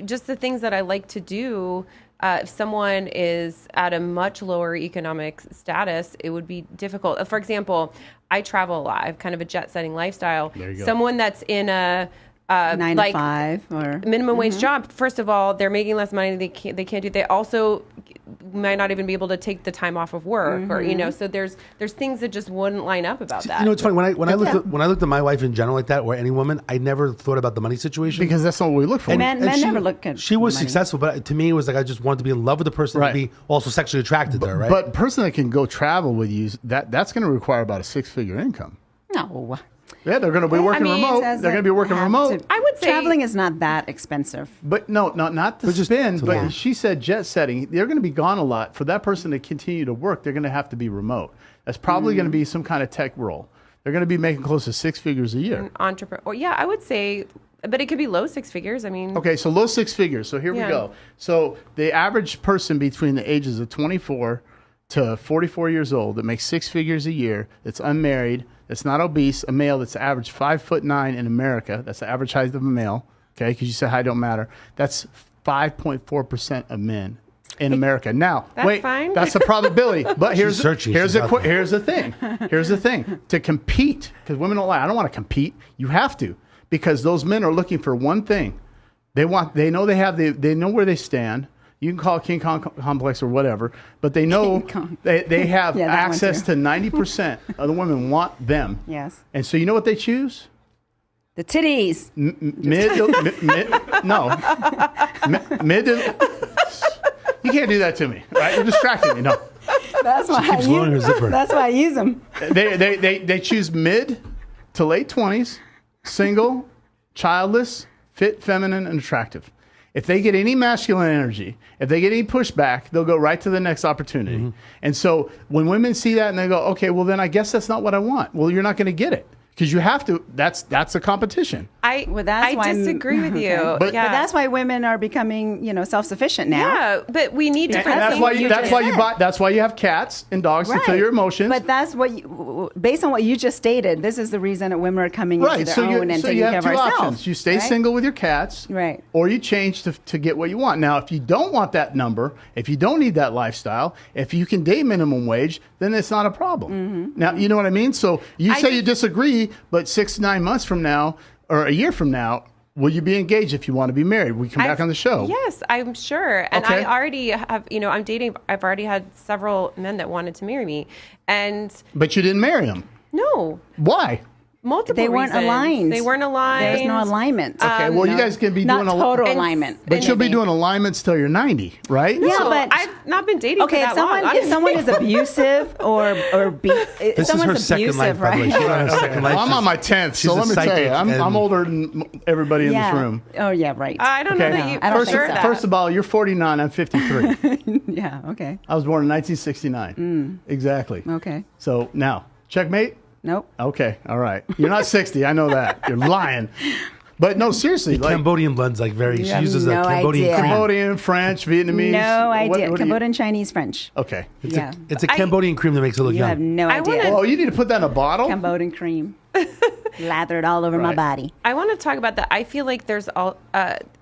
just the things that I like to do. If someone is at a much lower economic status, it would be difficult. For example, I travel a lot. I have kind of a jet-setting lifestyle. There you go. Someone that's in a 9 to 5 or minimum wage job. First of all, they're making less money. They can't do. They also might not even be able to take the time off of work, or So there's things that just wouldn't line up about that. it's funny when I looked at my wife in general like that, or any woman, I never thought about the money situation Because that's not what we look for. men never look at She was money. successful, but to me, it was like I just wanted to be in love with the person Right. to be also sexually attracted to her, right? But a person that can go travel with you, that's going to require about a 6-figure income. No. Yeah, they're going to be working remote. They're going to be working remote. I would say traveling is not that expensive. But not the spin. But she said jet setting. They're going to be gone a lot. For that person to continue to work, they're going to have to be remote. That's probably going to be some kind of tech role. They're going to be making close to 6 figures a year. an entrepreneur. Or yeah, I would say, but it could be low 6 figures. I mean, Okay, so low 6 figures. So here we go. So the average person between the ages of 24 to 44 years old that makes 6 figures a year, that's unmarried, that's not obese, a male that's average 5'9" in America. That's the average height of a male. Okay, because you said height don't matter. That's 5.4% of men in America. Now, That's wait, fine. that's a probability. But here's searching. here's She's a out there. here's the thing. Here's the thing. To compete, because women don't lie. I don't want to compete. You have to, because those men are looking for one thing. They know they know where they stand. You can call it King Kong complex or whatever, but they know they have Yeah, that one access too. to 90% of the women want them. Yes. And so you know what they choose? The titties. Mid you can't do that to me, right? You're distracting me. No. That's why keeps lowering her zipper. That's why I use them. They choose mid to late 20s, single, childless, fit, feminine, and attractive. If they get any masculine energy, if they get any pushback, they'll go right to the next opportunity. And so when women see that and they go, okay, well then I guess that's not what I want. Well, you're not going to get it because you have to. That's a competition. I that's why disagree with you. Okay. But- yeah. But that's why women are becoming, self-sufficient now. Yeah, but we need And different that's things. why you said. buy. That's why you have cats and dogs to feel your emotions. But that's based on what you just stated, this is the reason that women are coming into Right, their so own and you taking care have of two ourselves. options. You stay right? single with your cats, Right. or you change to get what you want. Now, if you don't want that number, if you don't need that lifestyle, if you can date minimum wage, then it's not a problem. Mm-hmm. Now, you know what I mean? So you say you disagree, but 6 to 9 months from now, or a year from now, will you be engaged if you want to be married? We come back on the show. Yes, I'm sure. And Okay. I already have, I'm dating, I've already had several men that wanted to marry me. And But you didn't marry them. no, Why? multiple They weren't reasons. aligned. They weren't aligned. There's no alignment. Okay, well, you guys can be Not doing total And- alignment. but you'll be doing alignments till you're 90, right? Yeah, No, but I've not been dating okay, for if that long. if someone is abusive or This is someone's her second abusive, life, by the way. right? She's on her second life. Well, I'm on my 10th, so she's let a me tell you, psychic, I'm and- older than everybody in this room. Oh yeah, right. I don't know Okay. that you I don't for think sure so. that. First of all, you're 49, I'm 53. yeah. Okay. I was born in 1969. Exactly. Okay. So now, checkmate? Nope. Okay, all right. You're not 60, I know that. You're lying. But no, seriously. Like Cambodian blend's like very. She have uses a no Cambodian idea. cream. Cambodian, French, Vietnamese. No What- idea. what do you- Cambodian, Chinese, French. Okay. Yeah. It's a Cambodian cream that makes it look You young. have no I idea. wanna- Oh, you need to put that in a bottle? Cambodian cream. Lathered all over my Right. body. I want to talk about that. I feel like there's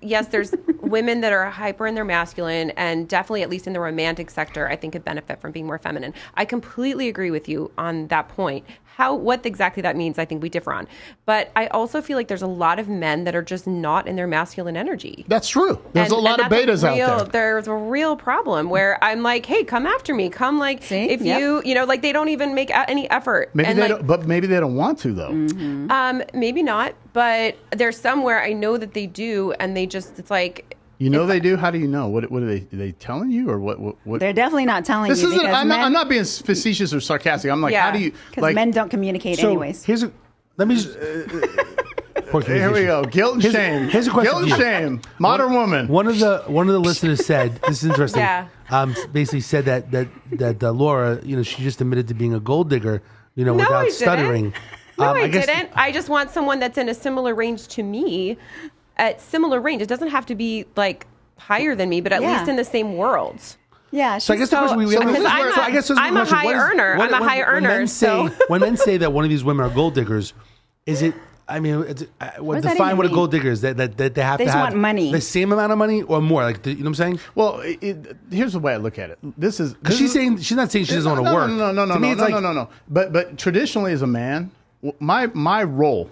yes, there's women that are hyper in their masculine, and definitely, at least in the romantic sector, I think could benefit from being more feminine. I completely agree with you on that point. What exactly that means, I think we differ on. But I also feel like there's a lot of men that are just not in their masculine energy. That's true. There's And- a lot and of that's betas out there. There's a real problem where I'm like, hey, come after me. Come like, See? if Yep. like they don't even make any effort. Maybe And, they like, don't, but maybe they don't want to, though. maybe not, but there's somewhere I know that they do, and they just, it's like, You know they do? How do you know? What are they telling you? Or what? They're definitely not telling This you isn't, because I'm not being facetious or sarcastic. I'm like, Yeah. how do you, because like, men don't communicate So anyways. let me just. Poor here we communication. go. Guilt and shame. Here's a question Guilt and for you. shame. Modern woman. One of the listeners said, this is interesting. Yeah. Basically said that Laura, she just admitted to being a gold digger. without stuttering. No, I didn't. I just want someone that's in a similar range to me, at similar range. It doesn't have to be like higher than me, but at least in the same world. Yeah. So I guess the question I'm a high earner. I'm a high earner. When men say that one of these women are gold diggers, is it? I mean, define what a gold digger is. That they have to have want money. The same amount of money or more. Like, you know what I'm saying? Well, here's the way I look at it. This is because she's not saying she doesn't want to work. No. But traditionally, as a man, my role,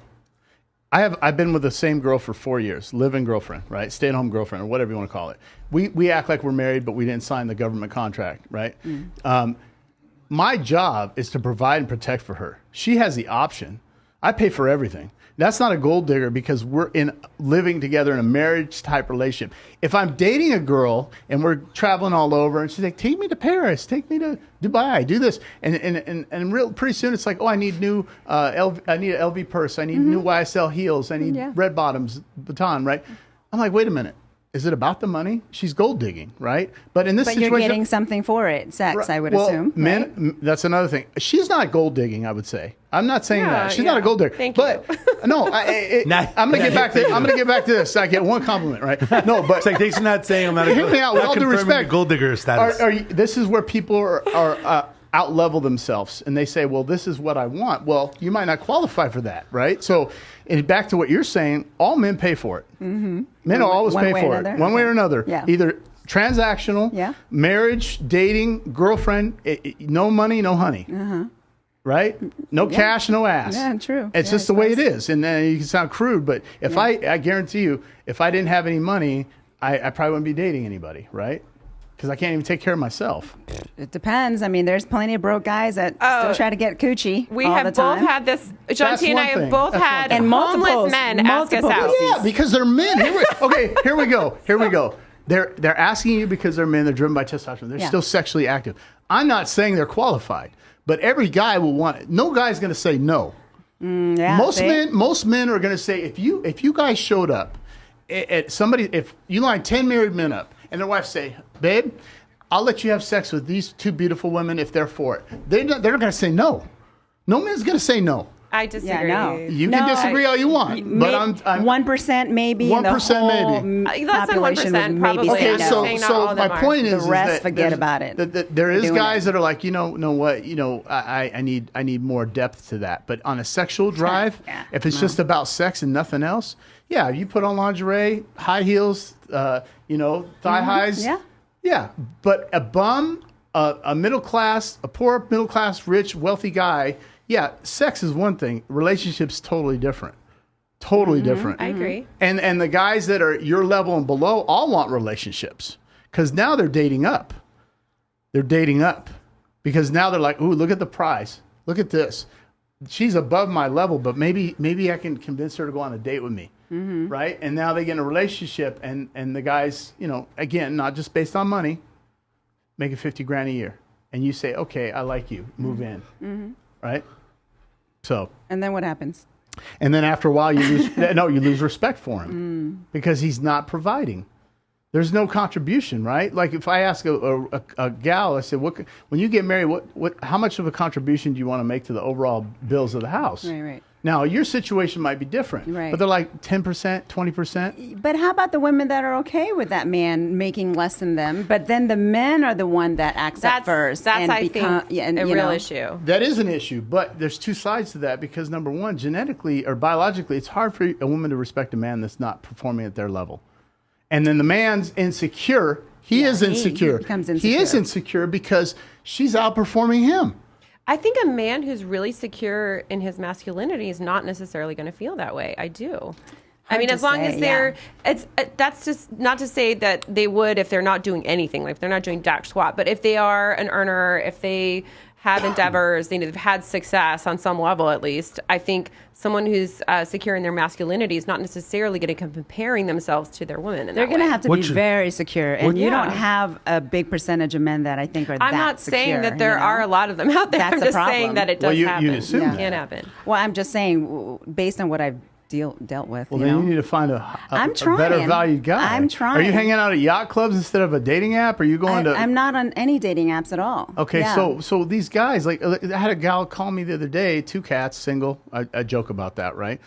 I've been with the same girl for 4 years, live-in girlfriend, right? Stay-at-home girlfriend, or whatever you want to call it. We act like we're married, but we didn't sign the government contract, right? My job is to provide and protect for her. She has the option. I pay for everything. That's not a gold digger because we're living together in a marriage type relationship. If I'm dating a girl and we're traveling all over and she's like, take me to Paris, take me to Dubai, do this. And real pretty soon it's like, oh, I need I need an LV purse. I need new YSL heels. I need red bottoms, baton, right? I'm like, wait a minute. Is it about the money? She's gold digging, right? But in this situation, you're getting something for it, sex, I would assume. Men, that's another thing. She's not gold digging, I would say. I'm not saying that. She's not a gold digger. Thank you. No, I'm going to get back to. I'm going to get back to this. I get one compliment, right? No, but it's like thanks for not saying I'm not a gold digger. Hear me out. With all due respect, gold digger status. This is where people are out level themselves, and they say, "Well, this is what I want." Well, you might not qualify for that, right? So, and back to what you're saying, all men pay for it. Mm-hmm. Men will always pay for it, one way or another. Yeah. Either transactional, marriage, dating, girlfriend, no money, no honey. Right? No cash, no ass. Yeah, true. It's just the way it is. And then you can sound crude, but if I guarantee you, if I didn't have any money, I probably wouldn't be dating anybody, right? Because I can't even take care of myself. It depends. I mean, there's plenty of broke guys that still try to get coochie. We all have the both time. had this. John T and I have both had homeless men ask us out. Yeah, because they're men. Here we go. They're asking you because they're men. They're driven by testosterone. They're still sexually active. I'm not saying they're qualified, but every guy will want it. No guy's going to say no. Most men are going to say if you guys showed up at somebody, if you line 10 married men up and their wife say, babe, I'll let you have sex with these two beautiful women if they're for it. They're not going to say no. No man's going to say no. I disagree. Yeah, no. You can disagree all you want, but I'm 1% maybe. 1% maybe. Less than 1% probably. Okay, so my point is the rest that forget about it. There is guys that are like, know what, I need more depth to that. But on a sexual drive, if it's just about sex and nothing else, you put on lingerie, high heels, thigh highs. Yeah. But a bum, a middle class, a poor middle class, rich, wealthy guy. Yeah, sex is one thing. Relationships totally different. Totally different. I agree. And the guys that are your level and below all want relationships because now they're dating up. They're dating up because now they're like, ooh, look at the prize. Look at this. She's above my level, but maybe I can convince her to go on a date with me. Right? And now they get in a relationship and the guys, again, not just based on money, making $50,000 a year. And you say, okay, I like you. Move in. Right? So. And then what happens? And then after a while, you lose respect for him because he's not providing. There's no contribution, right? Like if I ask a gal, I said, when you get married, how much of a contribution do you want to make to the overall bills of the house? Right. Now, your situation might be different, but they're like 10%, 20%. But how about the women that are okay with that man making less than them, but then the men are the one that acts up first? That's, I think, a real issue. That is an issue, but there's two sides to that because, number one, genetically or biologically, it's hard for a woman to respect a man that's not performing at their level. And then the man's insecure. He is insecure. He becomes insecure. He is insecure because she's outperforming him. I think a man who's really secure in his masculinity is not necessarily going to feel that way. I do. I mean, as long as they're, that's just not to say that they would if they're not doing anything, like if they're not doing jack squat, but if they are an earner, if they have endeavors, they've had success on some level at least, I think someone who's secure in their masculinity is not necessarily going to come comparing themselves to their women. They're going to have to be very secure. And you don't have a big percentage of men that I think are that secure. I'm not saying that there are a lot of them out there. I'm just saying that it does happen. You assume it can happen. Well, I'm just saying, based on what I've dealt with. Well, you then know? you need to find a I'm better trying. valued guy. I'm trying. Are you hanging out at yacht clubs instead of a dating app? Are you going to? I'm not on any dating apps at all. Okay, Yeah. so these guys, like, I had a gal call me the other day, 2 cats, single. I joke about that, right?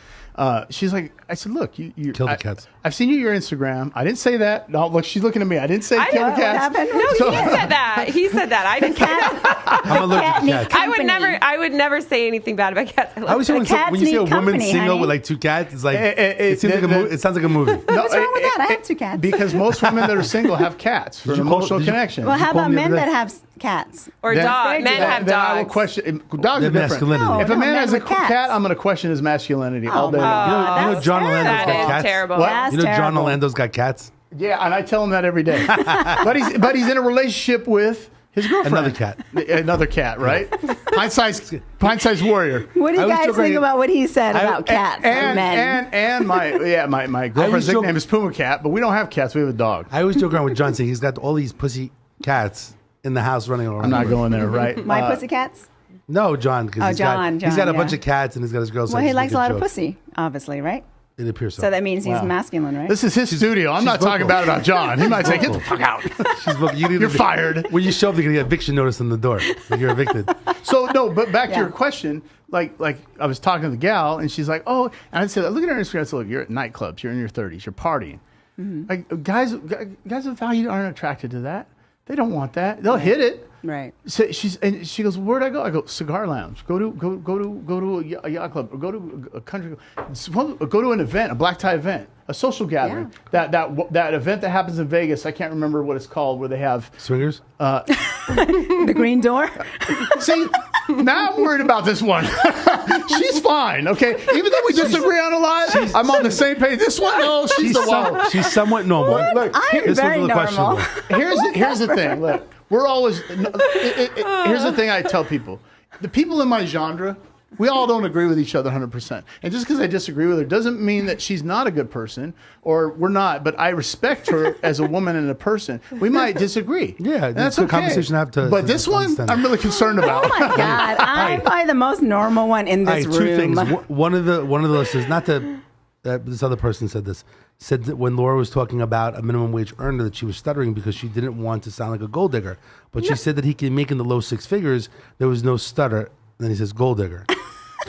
She's like, I said, look, you Kill the cats. I've seen your Instagram. I didn't say that. No, look, she's looking at me. I didn't say kill the What cats. happened? No, he said that. He said that. I didn't say that. I'm allergic to cats. I would never say anything bad about cats. I always say when cats you see a need woman company, single honey. with like 2 cats, it's like it seems like it sounds like a movie. What's wrong with that? I have 2 cats. Because most women that are single have cats for an you call- emotional did you- connection. Well, how call about me the men other day. that have cats? Or Then- dogs. Men have then I will dogs. question. Dogs Their are different. masculinity. No, If a man men has a with cats. cat, I'm going to question his masculinity all day long. You know that's John terrible. Orlando's That got is cats? terrible. What? That's You know John terrible. Orlando's got cats? Yeah, and I tell him that every day. but he's in a relationship with his girlfriend. Another cat. Another cat, right? Pint-sized warrior. What do I you was guys joking- think about what he said about cats and men? And my girlfriend's joke- nickname is Puma Cat, but we don't have cats. We have a dog. I always joke around with John saying he's got all these pussy cats in the house running around. I'm not going there, right? My pussycats? No, John. 'Cause Oh, he's got John, a bunch yeah. of cats and he's got his girl. Well, he likes a lot of pussy, obviously, right? It appears so. So that means he's Wow. masculine, right? This is his studio. I'm she's not talking vocal. about John. He might say, "Get the fuck out." She's vocal. You're fired. When you show up, they're gonna get eviction notice on the door. Like you're evicted. So no, but back to Yeah. your question. Like I was talking to the gal, and she's like, "Oh," and I said, "Look at her Instagram." I said, "Look, you're at nightclubs. You're in your 30s. You're partying. Like guys of value aren't attracted to that. They don't want that. They'll hit it." Right. So she goes, "Where'd I go?" I go, "Cigar lounge. Go to a yacht club, or go to a country, go to an event, a black tie event, a social gathering. That event that happens in Vegas. I can't remember what it's called, where they have Swingers? The green door? See, now I'm worried about this one. She's fine, okay? Even though we disagree on a lot, I'm on the same page. This one, no, she's the one. She's somewhat normal. Look, I'm This very one's a little normal. questionable. here's the thing. Look, we're always. Here's the thing I tell people: the people in my genre, we all don't agree with each other 100%. And just because I disagree with her doesn't mean that she's not a good person or we're not. But I respect her as a woman and a person. We might disagree. Yeah, and that's it's a okay. conversation to have to But this one, understand. I'm really concerned about. Oh my God. I'm probably the most normal one in All this right, room. two things. One of the listeners, not to this other person said this, said that when Laura was talking about a minimum wage earner that she was stuttering because she didn't want to sound like a gold digger. But she said that he can make in the low 6 figures. There was no stutter. And then he says gold digger.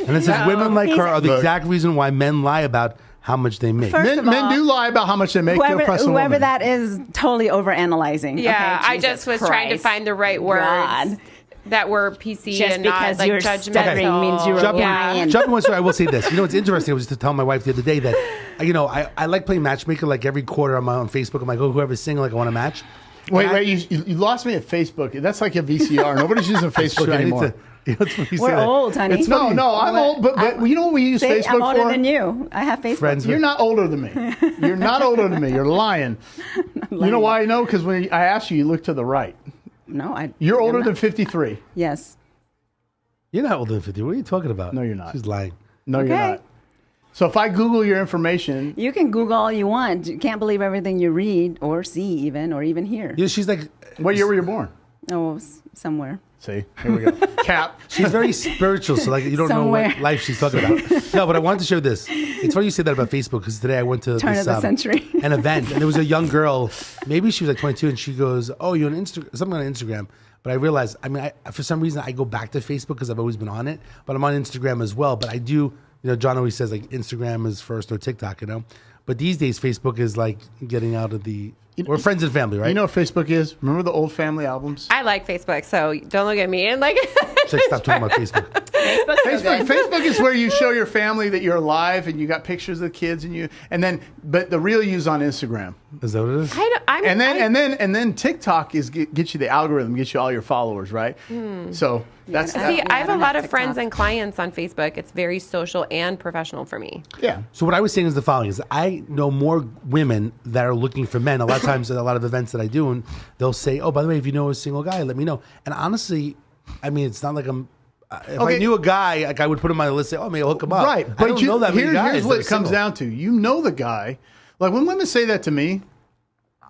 And it says women like her are the Look. exact reason why men lie about how much they make. First Men, of all, men do lie about how much they make to impress a whoever woman. that is, totally overanalyzing. Yeah, Okay, I just Jesus was trying to Christ. find the right words God. that were PC Just and not because like you're judgmental. stuttering means you're Jumping, lying. jumping one story, I will say this. You know what's interesting? I was just telling my wife the other day that, I like playing matchmaker. Like every quarter I'm on Facebook. I'm like, oh, whoever's single, like I want to match. Wait, you lost me at Facebook. That's like a VCR. Nobody's using Facebook Sure, I need anymore. to- it's funny you say We're that. old, honey. It's No, funny. I'm old, but you know what we use See, Facebook I'm older for? than you. I have Facebook. Friends. You're not older than me. You're not older than me. You're lying. You know why I know? Because when I asked you, you look to the right. No, You're older I'm than not. 53. Yes. You're not older than 50. What are you talking about? No, you're not. She's lying. No, you're Okay. not. So if I Google your information, You can Google all you want. You can't believe everything you read or see even or even hear. Yeah, she's like, what year were you born? Oh, somewhere. See, here we go. Cap. she's very spiritual. So like, you don't know what Somewhere. life she's talking about. No, but I wanted to show this. It's funny you say that about Facebook because today I went to Turn this, of the century. an event and there was a young girl. Maybe she was like 22 and she goes, "Oh, you're on Instagram, something on Instagram." But I realized, for some reason, I go back to Facebook because I've always been on it. But I'm on Instagram as well. But I do, John always says like Instagram is first or TikTok, But these days, Facebook is like getting out of the. We're friends and family, right? You know what Facebook is? Remember the old family albums? I like Facebook, so don't look at me and like. She's like, stop talking about Facebook. Facebook is where you show your family that you're alive and you got pictures of the kids but the real you's on Instagram. Is that what it is? And then TikTok gets you the algorithm, gets you all your followers, right? So that's See, Yeah, I have a don't lot have of friends TikTok. and clients on Facebook. It's very social and professional for me. yeah. So what I was saying is the following: is I know more women that are looking for men. A lot of times, at a lot of events that I do, and they'll say, "Oh, by the way, if you know a single guy, let me know." And honestly, it's not like I'm. If I Okay. knew a guy, like I would put him on the list. Say, "Oh, maybe I'll hook him up." Right, I don't know that many guys. here's that what are it comes single. down to. You know the guy. Like when women say that to me,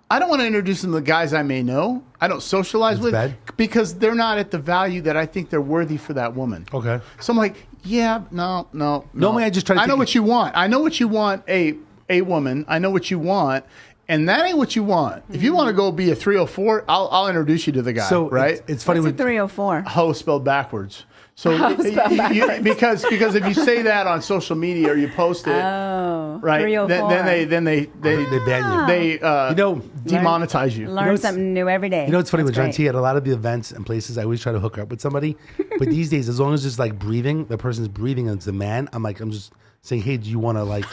I don't want to introduce them to the guys I may know. I don't socialize That's with bad. because they're not at the value that I think they're worthy for that woman. Okay. So I'm like, Yeah, no. Normally, I just try to. I know what you want. I know what you want. A woman. I know what you want. And that ain't what you want. If you want to go be a 304, I'll introduce you to the guy. So right? It's funny What's with a 304? Hoe spelled backwards. So because if you say that on social media or you post it, right? 304. Then they ban you. They demonetize you. Learn something new every day. You know, it's funny That's with John great. T. At a lot of the events and places, I always try to hook her up with somebody. But these days, as long as it's like breathing, the person's breathing and it's a man, I'm just saying, hey, do you want to like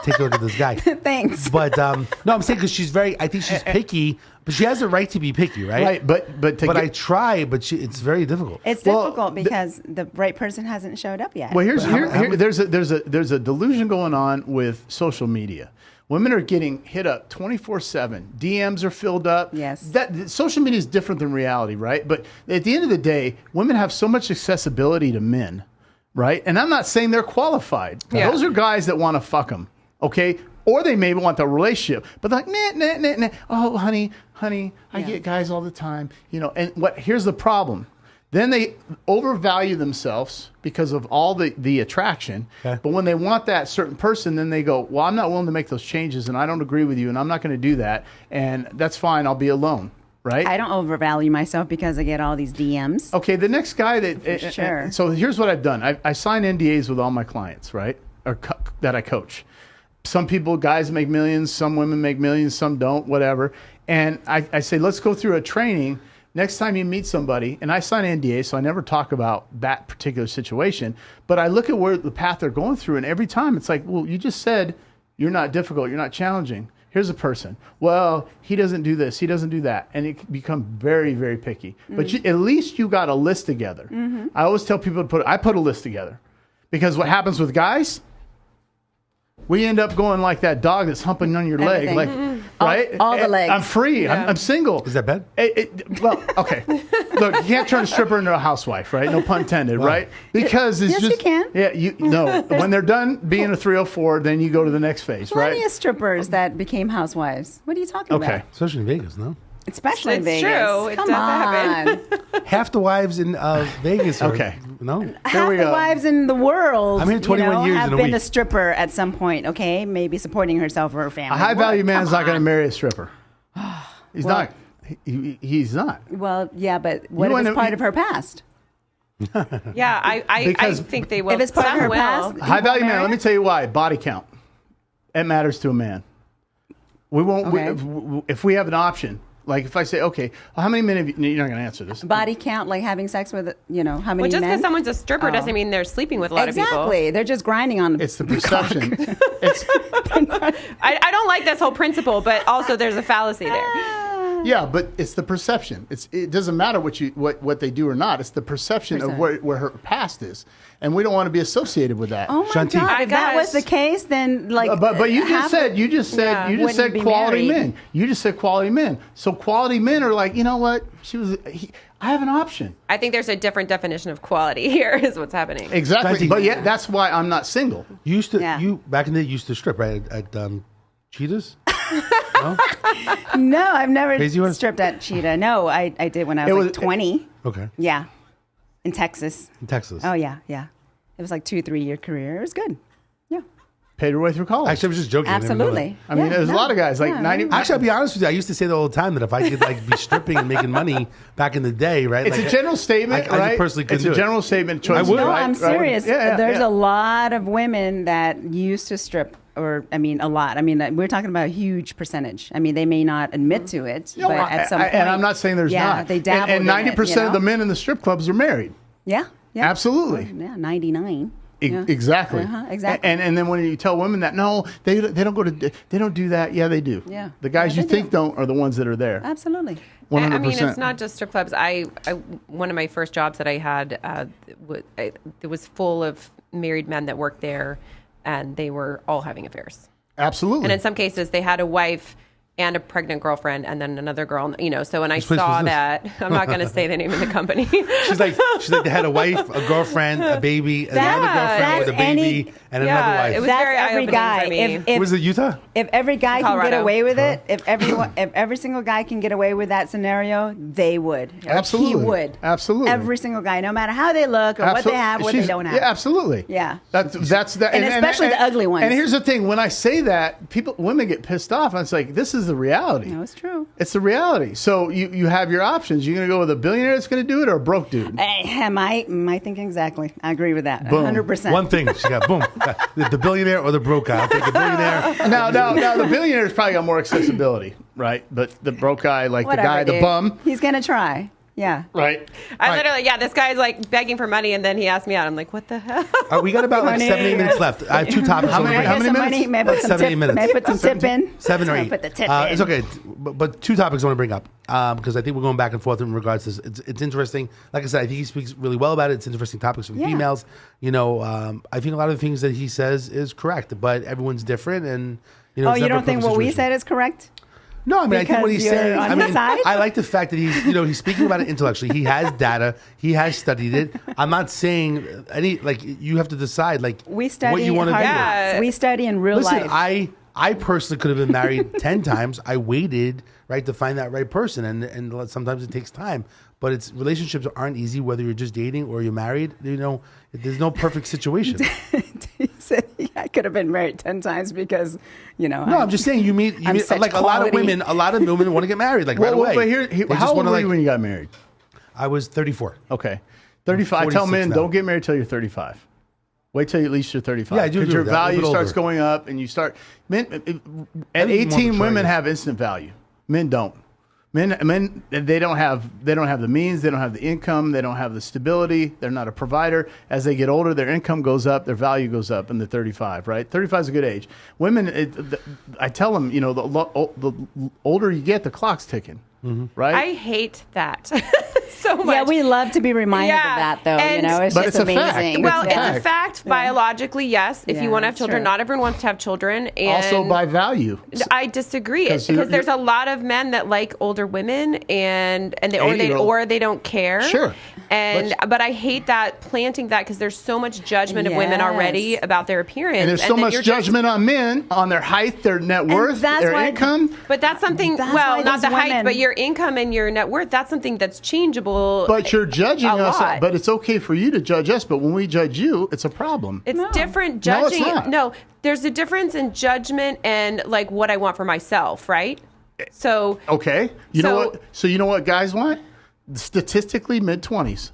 take a look at this guy? Thanks. But no, I'm saying because I think she's picky, but she has the right to be picky, right? Right, but I try, but it's very difficult. It's difficult because the right person hasn't showed up yet. Well, there's a delusion going on with social media. Women are getting hit up 24/7. DMs are filled up. Yes. That social media is different than reality, right? But at the end of the day, women have so much accessibility to men, right? And I'm not saying they're qualified. Yeah. Those are guys that want to fuck them, okay? Or they may want the relationship, but like, nah. Oh, honey, I get guys all the time, And here's the problem. Then they overvalue themselves because of all the attraction. Okay. But when they want that certain person, then they go, well, I'm not willing to make those changes, and I don't agree with you, and I'm not going to do that, and that's fine. I'll be alone, right? I don't overvalue myself because I get all these DMs. Okay, the next guy that... Sure. So here's what I've done. I sign NDAs with all my clients, right, that I coach. Some guys make millions, some women make millions, some don't, whatever. And I say, let's go through a training. Next time you meet somebody, and I sign NDA, so I never talk about that particular situation, but I look at where the path they're going through, and every time it's like, well, you just said you're not difficult, you're not challenging. Here's a person. Well, he doesn't do this, he doesn't do that, and it can become very, very picky. But at least you got a list together. I always tell people I put a list together, because what happens with guys, we end up going like that dog that's humping on your leg, Everything. right? All the legs. I'm free. Yeah. I'm single. Is that bad? Well, okay. Look, you can't turn a stripper into a housewife, right? No pun intended, right? Because it's Yes, just... you can. Yeah, no. When they're done being a 304, then you go to the next phase, Plenty right? of strippers that became housewives. What are you talking Okay. about? Especially in Vegas, no? Especially in It's Vegas. true. It Come does on. happen. Half the wives in Vegas are... Okay. No? Half we the go. wives in the world, I'm here 21 years have in a been week. a stripper at some point. Okay, maybe supporting herself or her family. A high-value What? man's Come not going to on. marry a stripper. He's Well- not. He's not. Well, yeah, but what You if it's wanna- part of her past? Yeah, I Because- think they will. If it's part of Some her will. past, High-value man, marry let me her? tell you why. Body count. It matters to a man. We won't... Okay. if we have an option... Like if I say, okay, well, how many men have you... You're not going to answer this. Body count, like having sex with, how many Well, just men? because someone's a stripper doesn't mean they're sleeping with a lot of people. Exactly. They're just grinding on the It's the perception. It's I don't like this whole principle, but also there's a fallacy there. Yeah, but it's the perception. It doesn't matter what they do or not. It's the perception of where her past is, and we don't want to be associated with that. Oh my Shanti. God! If that was Gosh. the case, then But you half just said wouldn't be quality married. men. You just said quality men. So quality men are like, you know what? I have an option. I think there's a different definition of quality here is what's happening. Exactly. Shanti. But yet that's why I'm not single. You used to, Yeah. back in the day, you used to strip, right? At Cheetahs? No? No, I've never Crazy Horse? stripped at Cheetah. No, I did when I was like 20. Okay. Yeah, in Texas. In Texas. Oh yeah. It was like 2-3 year career. It was good. Yeah, Paid her way through college. Actually, I was just joking. I didn't even know that. absolutely. I mean, Yeah, there's a no. lot of guys like Yeah, 90. Actually, I'll be honest with you. I used to say that all the time that if I could be stripping and making money back in the day, right? It's a general statement, I right? personally couldn't It's do a it. general statement. Choice, would. No, right? I'm Right? serious. Yeah, There's yeah. a lot of women that used to strip, or a lot. I mean, we're talking about a huge percentage. I mean, they may not admit to it, No, but at some point, and I'm not saying there's yeah, not. they dabble. And 90% of the men in the strip clubs are married. Yeah. Absolutely. Yeah, 99. Yeah. Exactly. Exactly. And then when you tell women that no, they don't do that. Yeah, they do. Yeah. The guys Yeah, you they think don't are the ones that are there. Absolutely. 100%. I mean, it's not just strip clubs. One of my first jobs that I had, it was full of married men that worked there, and they were all having affairs. Absolutely. And in some cases, they had a wife and a pregnant girlfriend and then another girl, so when I saw that, I'm not going to say the name of the company. She's like they had a wife, a girlfriend, a baby, another girlfriend with a baby, and another wife. It was That's very every guy. eye-opening for me. Was it Utah? If every guy can get Colorado. away with it, if every single guy can get away with that scenario, they would. Absolutely. He would. Absolutely. Every single guy, no matter how they look or what they have, what they don't have. Yeah, absolutely. Yeah. That's that. And especially the ugly ones. And here's the thing: when I say that, women get pissed off. And it's like, this is the reality. No, it's true. It's the reality. So you have your options. You're going to go with a billionaire that's going to do it, or a broke dude. Am I thinking exactly? I agree with that. Boom. 100%. One thing she got, boom, the billionaire or the broke guy. I'll take the billionaire. Now, the billionaire's probably got more accessibility, right? But the broke guy, like Whatever, the guy, the dude. bum, He's going to try. Yeah. right? I literally, this guy's like begging for money, and then he asked me out. I'm like, what the hell? We got about like 7-8 minutes left. I have 2 topics. How many minutes? Money, maybe put some 7, 8 tip, minutes. maybe put some tip in. 7 or 8. Put the tip in. It's okay, but 2 topics I want to bring up because I think we're going back and forth in regards to this. It's interesting. Like I said, I think he speaks really well about it. It's interesting topics from females. I think a lot of the things that he says is correct, but everyone's different, and You don't think what we said is correct? No, I mean, I think what he's Because you're saying. on I his mean, side? I like the fact that he's speaking about it intellectually. He has data. He has studied it. I'm not saying you have to decide We study what you want to do. Yeah. We study in real Listen, life. I personally could have been married 10 times. I waited, to find that right person. And sometimes it takes time. But relationships aren't easy, whether you're just dating or you're married. There's no perfect situation. He said I could have been married 10 times because, No, I'm just saying you meet such like a lot of quality. women want to get married right away. But here, They just how old wanna, were you when you got married? I was 34. Okay. 35. I tell 46 men, now. don't get married till you're 35. Wait till at least you're 35. Yeah, I do Because agree your with that. A value little starts older. going up, and you start. Men, at think more of a 18, women choice. have instant value. Men don't. Men, they don't have the means, they don't have the income, they don't have the stability, they're not a provider. As they get older, their income goes up, their value goes up in the 35, right? 35 is a good age. Women, I tell them, the older you get, the clock's ticking, right? I hate that so much. Yeah, we love to be reminded of that, though. And- It's But just it's a fact. amazing. Well, It's a it's a fact biologically, yes. If Yeah, you want to have that's children, true. not everyone wants to have children. And Also by value. I disagree 'Cause because you're- there's a lot of men that like older women and they 80-year-old. or they don't care. Sure. But I hate that planting that because there's so much judgment of women Yes. already about their appearance. And there's so then much you're just- judgment on men, on their height, their net worth, that's their why- income. But that's something. That's well, why not those the height, women- but your income and your net worth. That's something that's changeable. But you're judging a us. lot. But it's okay for you to judge us. But when we judge you, it's a problem. It's different No, it's judging. not. No, there's a difference in judgment and like what I want for myself, right? So Okay. You know So- what? So you know what guys want? Statistically, mid-20s.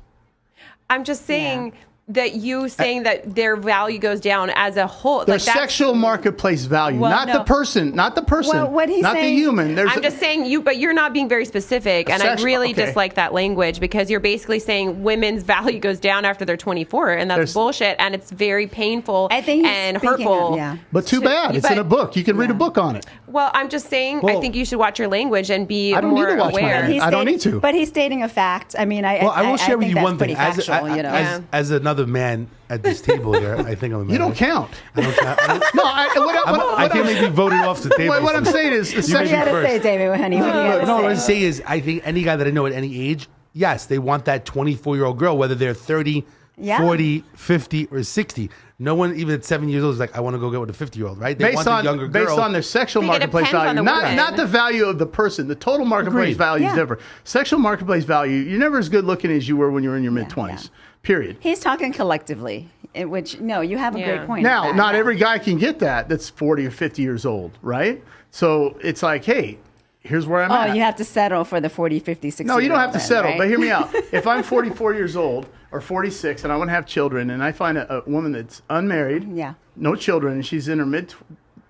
I'm just saying that you saying that their value goes down as a whole. Their like that's- sexual marketplace value, Well, not no. the person, not the person, Well, what he's not the saying- human. There's I'm just saying but you're not being very specific, and Sex- I really okay. dislike that language because you're basically saying women's value goes down after they're 24, and that's There's- bullshit, and it's very painful I think he's and speaking hurtful. yeah. But too bad. It's in but- a book. You can read a book on it. Well, I'm just saying, I Well- think you should watch your language and be I don't need more to watch my aware. language. I don't need to. But he's stating a fact. I mean, Well, I will share with think you that's one thing. pretty factual, As another man at this table here, I think I'm a man. You don't count. I don't count. No, I can't make you voted off the table. what I'm saying is, the You What do sex- you got to first. say, David, honey? What do you got to No, what say? I'm saying is, I think any guy that I know at any age, yes, they want that 24-year-old girl, whether they're 30, Yeah. 40, 50, or 60. No one, even at 7 years old, is like, I want to go get with a 50-year-old, right? They want a younger girl. based on their sexual I think it marketplace depends on value, the not woman. not the value of the person. The total marketplace Agreed. value is Yeah. different. Sexual marketplace value, you're never as good looking as you were when you were in your mid-20s. Period. He's talking collectively, which, no, you have a Yeah. great point. Now, on that. not every guy can get that. That's 40 or 50 years old, right? So it's like, hey, here's where I'm Oh, at. you have to settle for the 40, 50, 60. No, you don't have to settle. Right? But hear me out. If I'm 44 years old or 46 and I want to have children, and I find a woman that's unmarried, Yeah. no children, and she's in her mid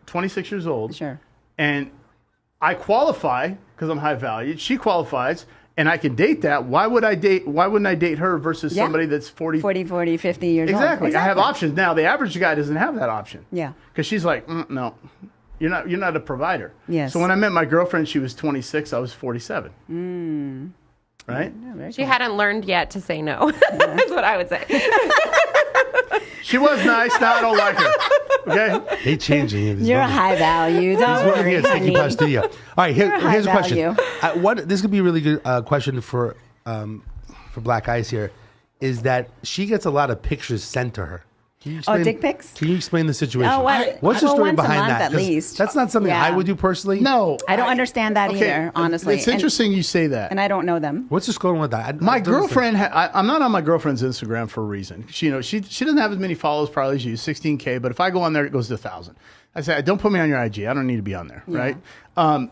26 years old, Sure. and I qualify because I'm high valued. She qualifies, and I can date that. Why wouldn't I date her versus Yeah. somebody that's 40? 40, 50 years Exactly. old. I have options now. The average guy doesn't have that option. Yeah. Because she's like, no, you're not a provider. Yes. So when I met my girlfriend, she was 26. I was 47. Right. She hadn't learned yet to say no. That's what I would say. She was nice. Now I don't like her. Okay. They changing. You're a high value. Don't worry, Here at Sticky honey. Pod Studio. All right, here's a question. value. This could be a really good question for Black Ice here. Is that she gets a lot of pictures sent to her. Can you explain, dick pics? Can you explain the situation? Oh, What's the well, story once a behind month that? at 'Cause least. that's not something Yeah. I would do personally. No, I don't understand that either, honestly. It's interesting you say that. And I don't know them. What's just going on with that? My girlfriend, I'm not on my girlfriend's Instagram for a reason. She doesn't have as many followers probably as you, 16K. But if I go on there, it goes to 1,000. I say, don't put me on your IG. I don't need to be on there, right?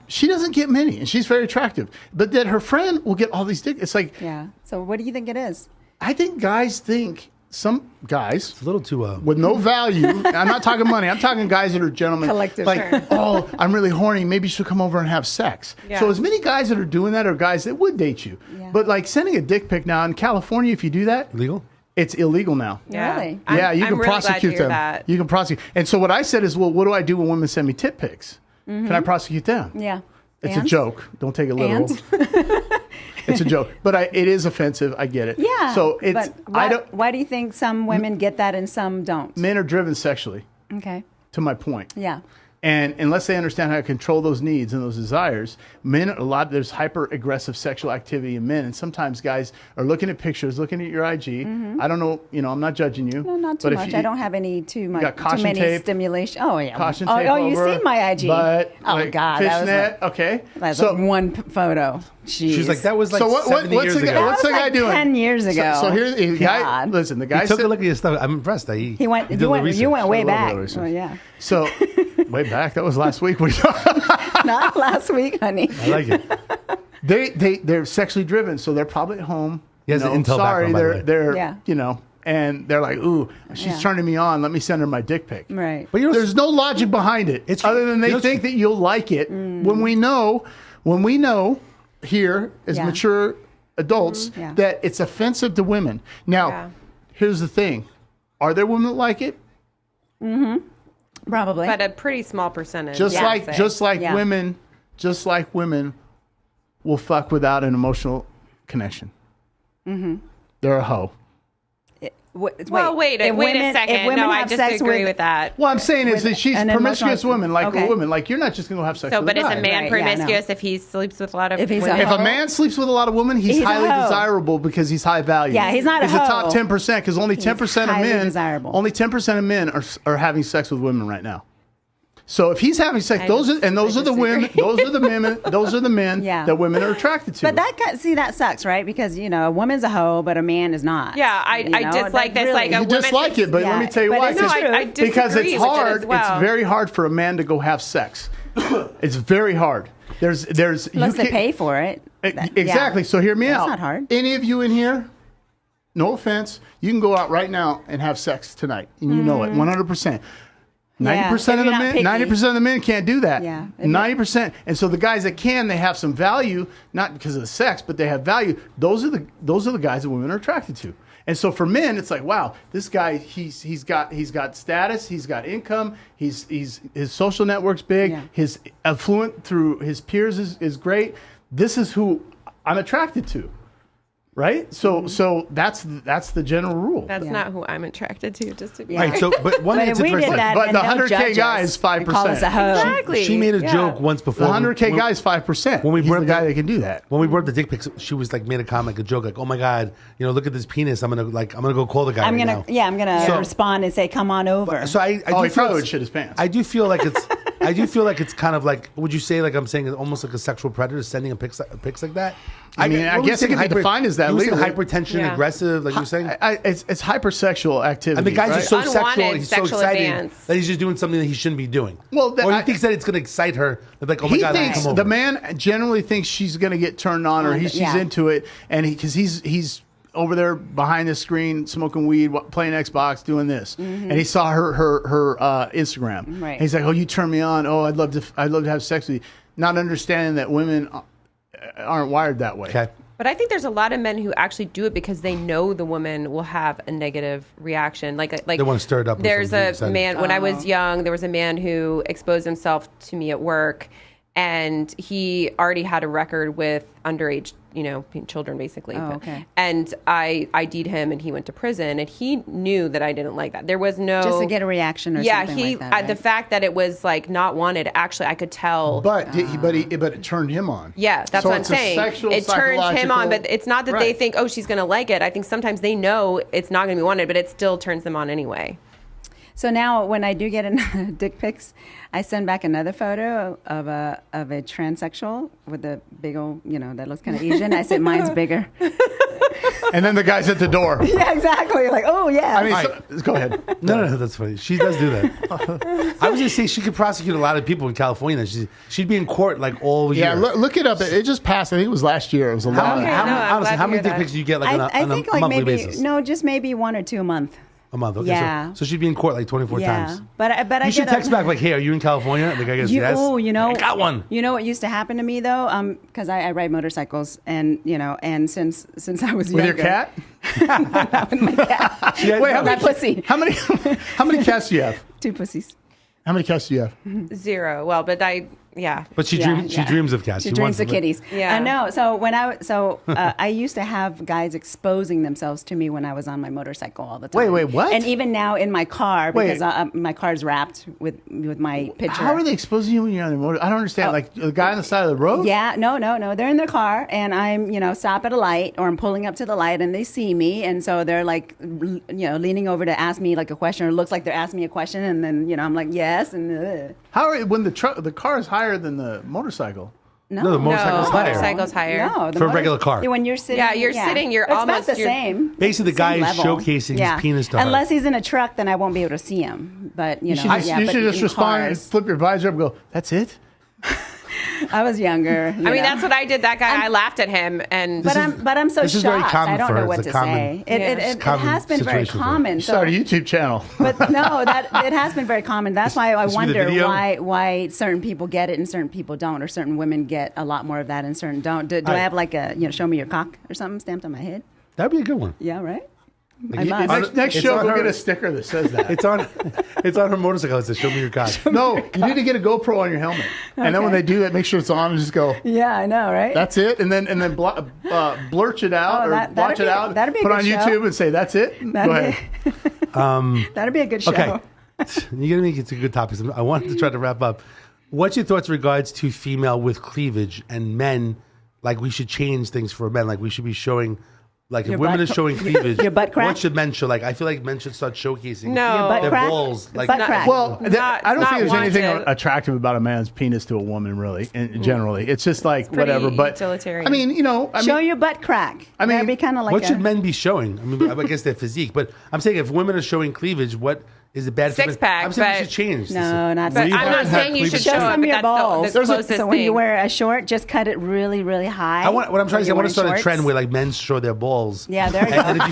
She doesn't get many, and she's very attractive. But then her friend will get all these dick. It's like, Yeah. So what do you think it is? I think guys think, some guys It's a little too. with no value. I'm not talking money. I'm talking guys that are gentlemen. Collective. Like, oh, I'm really horny. Maybe you should come over and have sex. Yeah. So as many guys that are doing that are guys that would date you. Yeah. But like sending a dick pic now in California, if you do that, Legal? it's illegal now. Really? Yeah, you I'm can really glad to prosecute hear them. that. You can prosecute. And so what I said is, well, what do I do when women send me tit pics? Can I prosecute them? Yeah. It's a And? joke. Don't take it literal. And? It's a joke. But it is offensive. I get it. Yeah. So it's but why do you think some women get that and some don't? men are driven sexually, Okay. to my point. Yeah. And unless they understand how to control those needs and those desires, there's hyper aggressive sexual activity in men. And sometimes guys are looking at pictures, looking at your IG. I don't know, I'm not judging you. No, not too but if much. you- I don't have any too got too many caution tape. stimulation. Oh yeah. Caution oh, tape oh, you over, seen my IG? But Oh like, God, that was fishnet, like, okay. that's So like one photo. Jeez. She's like, that was like So what- 70 what's years the guy- ago. what's That was the guy like doing? 10 years ago. So here's the guy. God. Listen, the guy He took said, a look at your stuff. I'm impressed. He went. did a You little went. research. You went way A little back. bit of research. Oh yeah. So way back. That was last week. Not last week, honey. I like it. They're sexually driven, so they're probably at home. He has an intel sorry, background, by the way. they're Yeah. and they're like, ooh, she's Yeah. turning me on. Let me send her my dick pic. Right. But you know, There's no logic behind it. It's- other than you they know, think that you'll like it. When we know here as Yeah. mature adults Yeah. that it's offensive to women. Now, Yeah. here's the thing: are there women that like it? Probably. But a pretty small percentage. Just I would say. Yeah. women will fuck without an emotional connection. They're a hoe. Well, wait a second. If women No, I have sex disagree with that. What I'm saying is that she's an promiscuous emotional- woman, like okay. a woman. Like you're not just going to go have sex So, with but a is guy. a man Right, yeah, I promiscuous if he sleeps with a lot of If he's a women? If a man sleeps with a lot of women, he's He's a highly hoe. desirable because he's high value. Yeah, he's not a He's the hoe. top 10% because only 10% of highly men. desirable. Only 10% of men are having sex with women right now. So if he's having sex, those are the women. Those are the men. Those are the men Yeah. that women are attracted to. But that sucks, right? Because a woman's a hoe, but a man is not. Yeah, I dislike this. Like a you woman dislike it, but let me Yeah, tell you but why. it's No, true. I disagree Because it's with it hard. as well. It's very hard for a man to go have sex. It's very hard. There's Unless you they can't- pay for it. Exactly. Yeah. So hear me That's out. not hard. Any of you in here, no offense, you can go out right now and have sex tonight, and you know it, 100%. 90% of if the you're not men, picky. 90% of the men can't do that. Yeah. 90%. And so the guys that can, they have some value, not because of the sex, but they have value. Those are the guys that women are attracted to. And so for men, it's like, wow, this guy, he's got status, he's got income, his social network's big, Yeah. his affluent through his peers is great. This is who I'm attracted to. Right? So that's the general rule. That's not who I'm attracted to, just to be Right. So, but one But it's if we did interesting. that, But and the no 100K judges guy is 5%. and call us a hoe. Exactly. She made a Yeah. joke once before. The 100K when- guy is 5%. When we He's brought the the- guy that can do that. When we brought up the dick pics, she was like made a comment, like a joke, like, "Oh my god, look at this penis. I'm gonna go call the guy." I'm right gonna now. So- respond and say, "Come on over." So I Oh, do he feel probably would shit his pants. I do feel like it's. I do feel like it's kind of like. Would you say like I'm saying almost like a sexual predator sending a pics like that? I mean, I what were you guess it saying, could be defined as that You were saying legally. hypertension, Yeah. aggressive, like you were saying. It's hypersexual activity. And the guy's right? just so Unwanted sexual. He's so sexual excited advance. that he's just doing something that he shouldn't be doing. Well, or he thinks that it's going to excite her. They're like, oh my he god, thinks come over. the man generally thinks she's going to get turned on, or she's Yeah. into it, and because he's over there behind the screen smoking weed, playing Xbox, doing this, and he saw her Instagram. Right. And he's like, "Oh, you turn me on. Oh, I'd love to have sex with you," not understanding that women aren't wired that way. Okay. But I think there's a lot of men who actually do it because they know the woman will have a negative reaction. Like They wanna stir it up or There's something, a excited. man when I was young. There was a man who exposed himself to me at work, and he already had a record with underage, children basically. Oh, okay. And I ID'd him, and he went to prison, and he knew that I didn't like that. There was no just to get a reaction or something like that. Right? The fact that it was like not wanted, actually, I could tell. But it turned him on. Yeah, that's So what I'm it's a saying. sexual, It turns him on, but it's not that they Right. think, oh, she's going to like it. I think sometimes they know it's not going to be wanted, but it still turns them on anyway. So now, when I do get dick pics, I send back another photo of a transsexual with a big old, that looks kind of Asian. I said, mine's bigger. And then the guy's at the door. Yeah, exactly. Like, oh yeah. I mean, go ahead. No, that's funny. She does do that. I was going to say she could prosecute a lot of people in California. She'd be in court like all year. Yeah, look it up. It just passed. I think it was last year. It was a lot. Okay, Honestly, how many glad to hear dick that. pics do you get like I on think a like monthly maybe basis? just maybe 1 or 2 a month. A month. Okay, Yeah. So she'd be in court like 24 Yeah, times. but I You should get text back like, "Hey, are you in California?" The guy goes, "Yes." Oh, I got one. You know what used to happen to me though, because I ride motorcycles, and and since I was With younger, your cat? Not with my cat. Wait, how My many, pussy. how many cats do you have? 2 pussies. How many cats do you have? 0. Well, but yeah. But she dreams of cats. She dreams of kitties. Yeah. No. So I used to have guys exposing themselves to me when I was on my motorcycle all the time. Wait, what? And even now in my car, Wait. because my car's wrapped with my picture. How are they exposing you when you're on the motor? I don't understand. Like the guy on the side of the road? Yeah, no. They're in their car, and I'm, stop at a light, or I'm pulling up to the light, and they see me, and so they're like, leaning over to ask me like a question, or it looks like they're asking me a question, and then, I'm like, yes, and How are when the car is higher than the motorcycle? No, the motorcycle's higher. Motorcycle's higher. No, For a regular car. Yeah, when you're sitting, Yeah, you're sitting, you're it's almost- about the you're- same. Basically, the Same guy is level. showcasing his penis to her. Unless he's in a truck, then I won't be able to see him. But You should just, you but should just in respond and cars, flip your visor up and go, that's it? I was younger. I mean, that's what I did. That guy, I laughed at him, and But I'm so this is shocked. very common I don't for know her. what It's to a common- say. Yeah. It common has been very situation for her. common. Start a YouTube channel. But no, that it has been very common. That's why I You see the wonder video? why certain people get it and certain people don't, or certain women get a lot more of that and certain don't. Do I have like a show me your cock or something stamped on my head? That'd be a good one. Yeah, right. Like, I must. Next It's show, on we'll her- get a sticker that says that. It's on her motorcycle. It says, "Show me your cock." No, you need to get a GoPro on your helmet. And then when they do that, make sure it's on and just go, Yeah, I know, right? that's it. And then blurch it out Oh, or that'd watch be- it out. that'd be a Put good on show. YouTube and say, that's it. Go ahead. That'd be a good show. Okay. You're going to make it to good topics. I wanted to try to wrap up. What's your thoughts in regards to female with cleavage and men? Like, we should change things for men. Like, we should be showing, like, if Your women butt are showing cleavage, your butt crack? what should men show? Like, I feel like men should start showcasing No. Your butt their crack? balls. Like, Butt crack. Well, Not- I don't not think there's anything wanted. attractive about a man's penis to a woman, really, generally. It's just like, pretty whatever. But, utilitarian. I mean, Show your butt crack. I mean, That'd be kind of like what a, should men be showing? I mean, I guess their physique. But I'm saying if women are showing cleavage, what is it bad for men? Six-pack, I'm saying we but- should change. No, not But six I'm pack. not saying you should Show show it, some of but your that's the balls. closest So when you thing. wear a short, just cut it really, really high. What I'm trying to say, I want to start a trend where like men show their balls. Yeah, there you and go.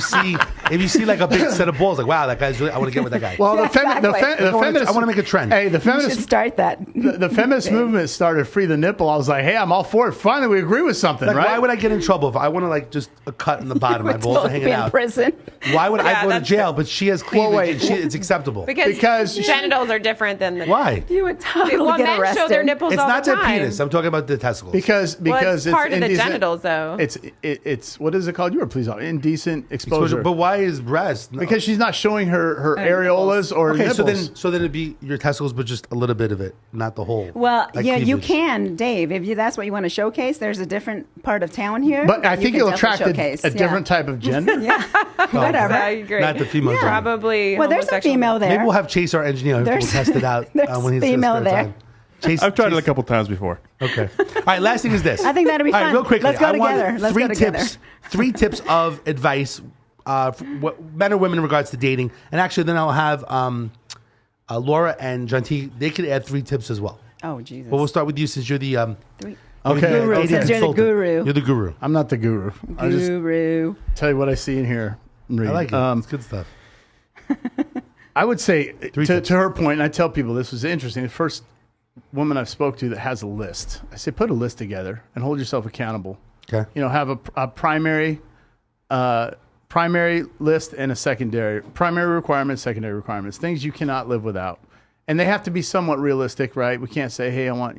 if you see like a big set of balls, like wow, that guy's really. I want to get with that guy. well, the Exactly. feminist. I wanna make a trend. Hey, the You should feminist. start that. The feminist movement started free the nipple. I was like, hey, I'm all for it. Finally, we agree with something, Like, right? why would I get in trouble if I want to like just a cut in the bottom, my balls are hanging Be in out? prison. Why would I Yeah, go to that's- jail? But she has cleavage, wait. and it's acceptable. Because- genitals are different than the. Why? You would totally Well, get men arrested. show their nipples It's all not the their time. penis. I'm talking about the testicles. Because Well, it's part of the indecent- genitals, though. It's what is it called? You were police officer. Indecent exposure. But why is breast? No. Because she's not showing her areolas or okay, nipples. so then it'd be your testicles, but just a little bit of it, not the whole. Well, Like yeah, you cleavage. can, Dave. If that's what you want to showcase, there's a different part of town here. But I you think can it'll definitely attract showcase. a different type of gender. Yeah, whatever. I agree. Not the female gender. Probably. Well, there's a homosexual. female there. Maybe we'll have Chase, our engineer, who will There's- test it out there's when he's female spare there. time. Chase, I've tried it a Chase- couple times before. Okay. All right. Last thing is this. I think that'd be All right, fun. real quickly. Let's go I want together. Let's three go together. tips. 3 tips of advice for what men or women in regards to dating, and actually, then I'll have Laura and Janti. They could add 3 tips as well. Oh, Jesus. But we'll start with you since you're the Three. Okay. Guru. dating Since you're the consultant. guru. You're the guru. I'm not the guru. I just Guru. tell you what I see in here. and read. I like it. It's good stuff. I would say Three tips. to her point, and I tell people this was interesting. The first woman I've spoke to that has a list. I say put a list together and hold yourself accountable. Okay. You know, have a primary list and a secondary. Primary requirements, secondary requirements, things you cannot live without. And they have to be somewhat realistic, right? We can't say, hey, I want,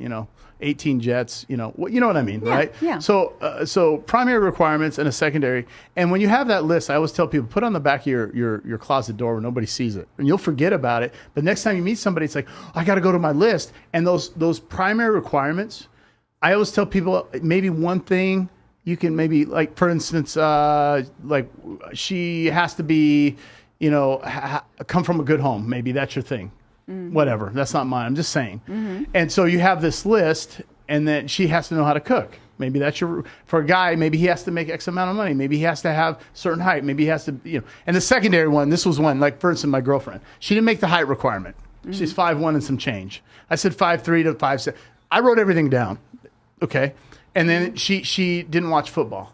18 jets, you know what I mean, right? Yeah. So primary requirements and a secondary. And when you have that list, I always tell people, put it on the back of your closet door where nobody sees it. And you'll forget about it. But next time you meet somebody, it's like, I got to go to my list. And those primary requirements, I always tell people maybe one thing you can maybe, like, for instance, like she has to be, come from a good home. Maybe that's your thing. Whatever. That's not mine. I'm just saying. And so you have this list, and then she has to know how to cook. Maybe that's for a guy, maybe he has to make X amount of money. Maybe he has to have certain height. Maybe he has to, And the secondary one, this was one, like, for instance, my girlfriend, she didn't make the height requirement. She's 5'1" and some change. I said 5'3" to 5'6". I wrote everything down. Okay. And then she didn't watch football.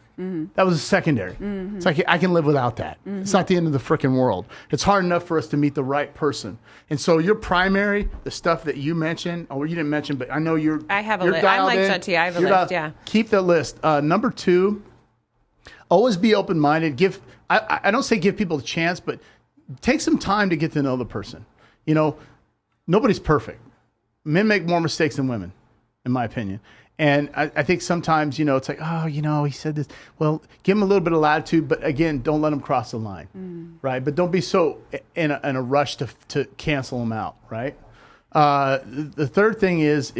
That was a secondary. It's like, I can live without that. It's not the end of the freaking world. It's hard enough for us to meet the right person. And so your primary, the stuff that you mentioned, or you didn't mention, but I know I have a list. I'm like Shanti. I have a list, yeah. Keep the list. Number 2, always be open-minded. I don't say give people a chance, but take some time to get to know the person. Nobody's perfect. Men make more mistakes than women, in my opinion. And I think sometimes, it's like, he said this. Well, give him a little bit of latitude, but again, don't let him cross the line, right? But don't be so in a rush to cancel him out, right? The third thing is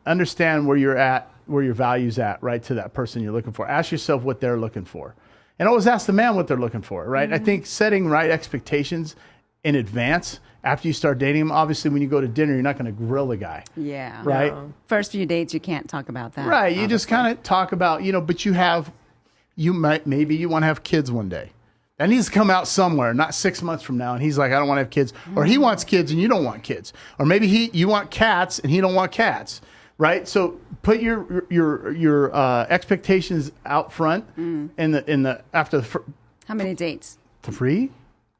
understand where you're at, where your value's at, right, to that person you're looking for. Ask yourself what they're looking for. And always ask the man what they're looking for, right? I think setting right expectations in advance after you start dating him. Obviously, when you go to dinner, you're not going to grill the guy. Yeah. Right? No. First few dates, you can't talk about that. Right. You just kind of talk about, but maybe you want to have kids one day. That needs to come out somewhere, not 6 months from now. And he's like, I don't want to have kids. Or he wants kids and you don't want kids. Or maybe you want cats and he don't want cats. Right. So put your expectations out front after the How many dates? 3?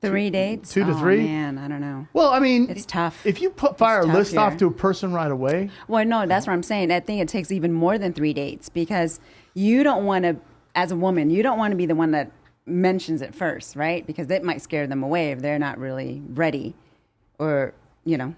3 dates? 2 to 3? Man, I don't know. Well, I mean, it's tough. If you fire a list off to a person right away. Well, no, that's what I'm saying. I think it takes even more than 3 dates because you don't want to, as a woman, you don't want to be the one that mentions it first, right? Because it might scare them away if they're not really ready or,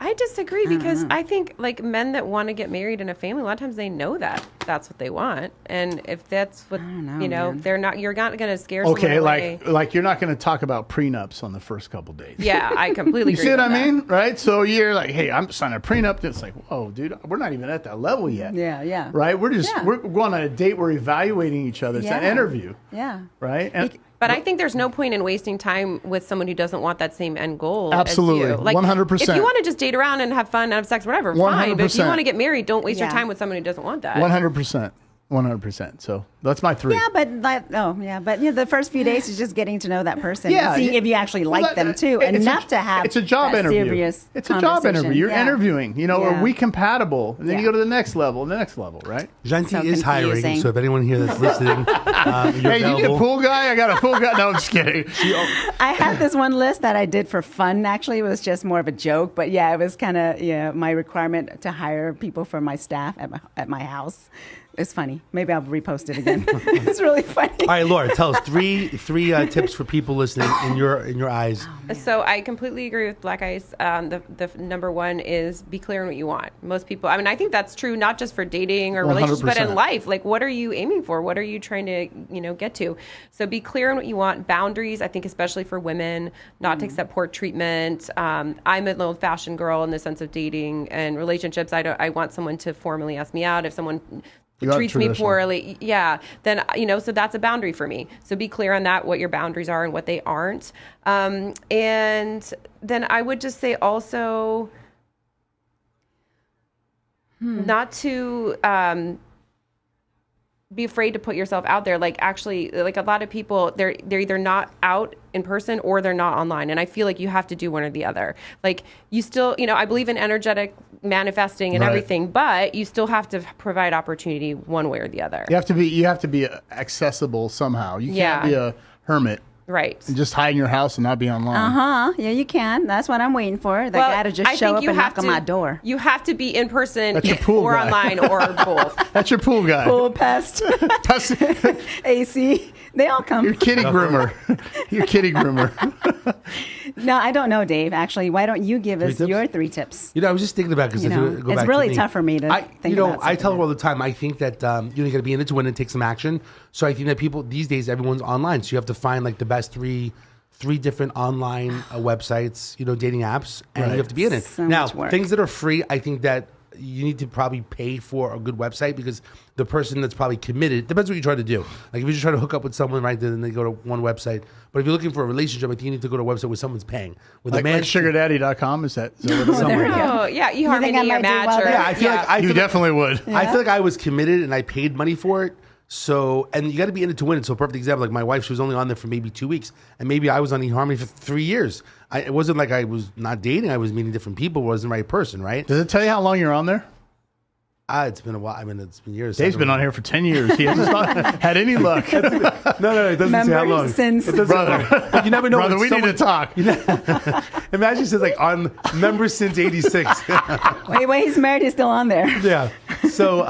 I disagree because I think like men that want to get married in a family, a lot of times they know that that's what they want. And if that's what, they're not, you're not going to scare someone away. like you're not going to talk about prenups on the first couple days. Yeah, I completely agree. You see what I mean? Right? So you're like, hey, I'm signing a prenup. It's like, whoa, dude, we're not even at that level yet. Yeah. Right? We're going on a date. We're evaluating each other. It's an interview. Yeah. Right? But I think there's no point in wasting time with someone who doesn't want that same end goal. Absolutely. As you. Like, 100%. If you want to just date around and have fun and have sex, whatever, 100%. fine. But if you want to get married, don't waste your time with someone who doesn't want that. 100%. 100%. So that's my 3. Yeah, but the first few days is just getting to know that person. Yeah, and seeing if you actually like them too, enough to have. It's a job interview. It's a job interview. You're interviewing. Are we compatible? And then you go to the next level, right? Janti is hiring, so if anyone here that's listening, you're you need a pool guy? I got a pool guy. No, I'm just kidding. I had this one list that I did for fun. Actually, it was just more of a joke, but it was kind of my requirement to hire people for my staff at my house. It's funny. Maybe I'll repost it again. It's really funny. All right, Laura, tell us three tips for people listening in your eyes. So I completely agree with Black Ice. The number 1 is be clear on what you want. Most people, I think that's true not just for dating or relationships, but in life. Like, what are you aiming for? What are you trying to get to? So be clear on what you want. Boundaries, I think, especially for women, not to accept poor treatment. I'm an old-fashioned girl in the sense of dating and relationships. I want someone to formally ask me out. If someone treats me poorly, then so that's a boundary for me. So be clear on that, what your boundaries are and what they aren't. And then I would just say also not to be afraid to put yourself out there. Like, actually, like, a lot of people, they're either not out in person or they're not online. And I feel like you have to do one or the other. Like, you still, I believe in energetic manifesting and everything, but you still have to provide opportunity one way or the other. You have to be accessible somehow. You can't be a hermit. Right. And just hide in your house and not be online. Yeah, you can. That's what I'm waiting for. The guy to just show up and knock on my door. You have to be in person or online or both. That's your pool guy. Pool pest. AC. They all come. You're kitty groomer. You're kitty groomer. No, I don't know, Dave. Actually, why don't you give us tips? your 3 tips? I was just thinking about because It's really tough for me to think about I tell something her all the time. I think that you got to be in it to win and take some action. So I think that people these days, everyone's online, so you have to find like the best three different online websites, dating apps, and you have to be in it. So now, much work. things that are free, I think that you need to probably pay for a good website because the person that's probably committed, depends what you're trying to do. Like if you're just trying to hook up with someone, right, then they go to one website. But if you're looking for a relationship, I think you need to go to a website where someone's paying. With Like sugardaddy.com, is that what it is? There you go. Oh, yeah, think I eHarmony might or do Match. well Or, there? Yeah, I feel like You definitely would. I feel like I was committed and I paid money for it. So, and you got to be in it to win it. So, a perfect example, like my wife, she was only on there for maybe 2 weeks, and maybe I was on eHarmony for 3 years. It wasn't like I was not dating; I was meeting different people. It wasn't the right person, right? Does it tell you how long you're on there? It's been a while. I mean, it's been years. Dave's been on here for 10 years. He hasn't had any luck. No, it doesn't say how long. Since Brother, But you never know. brother, when we need to talk. Imagine it says like on members since '86. wait, he's married. He's still on there. Yeah. So,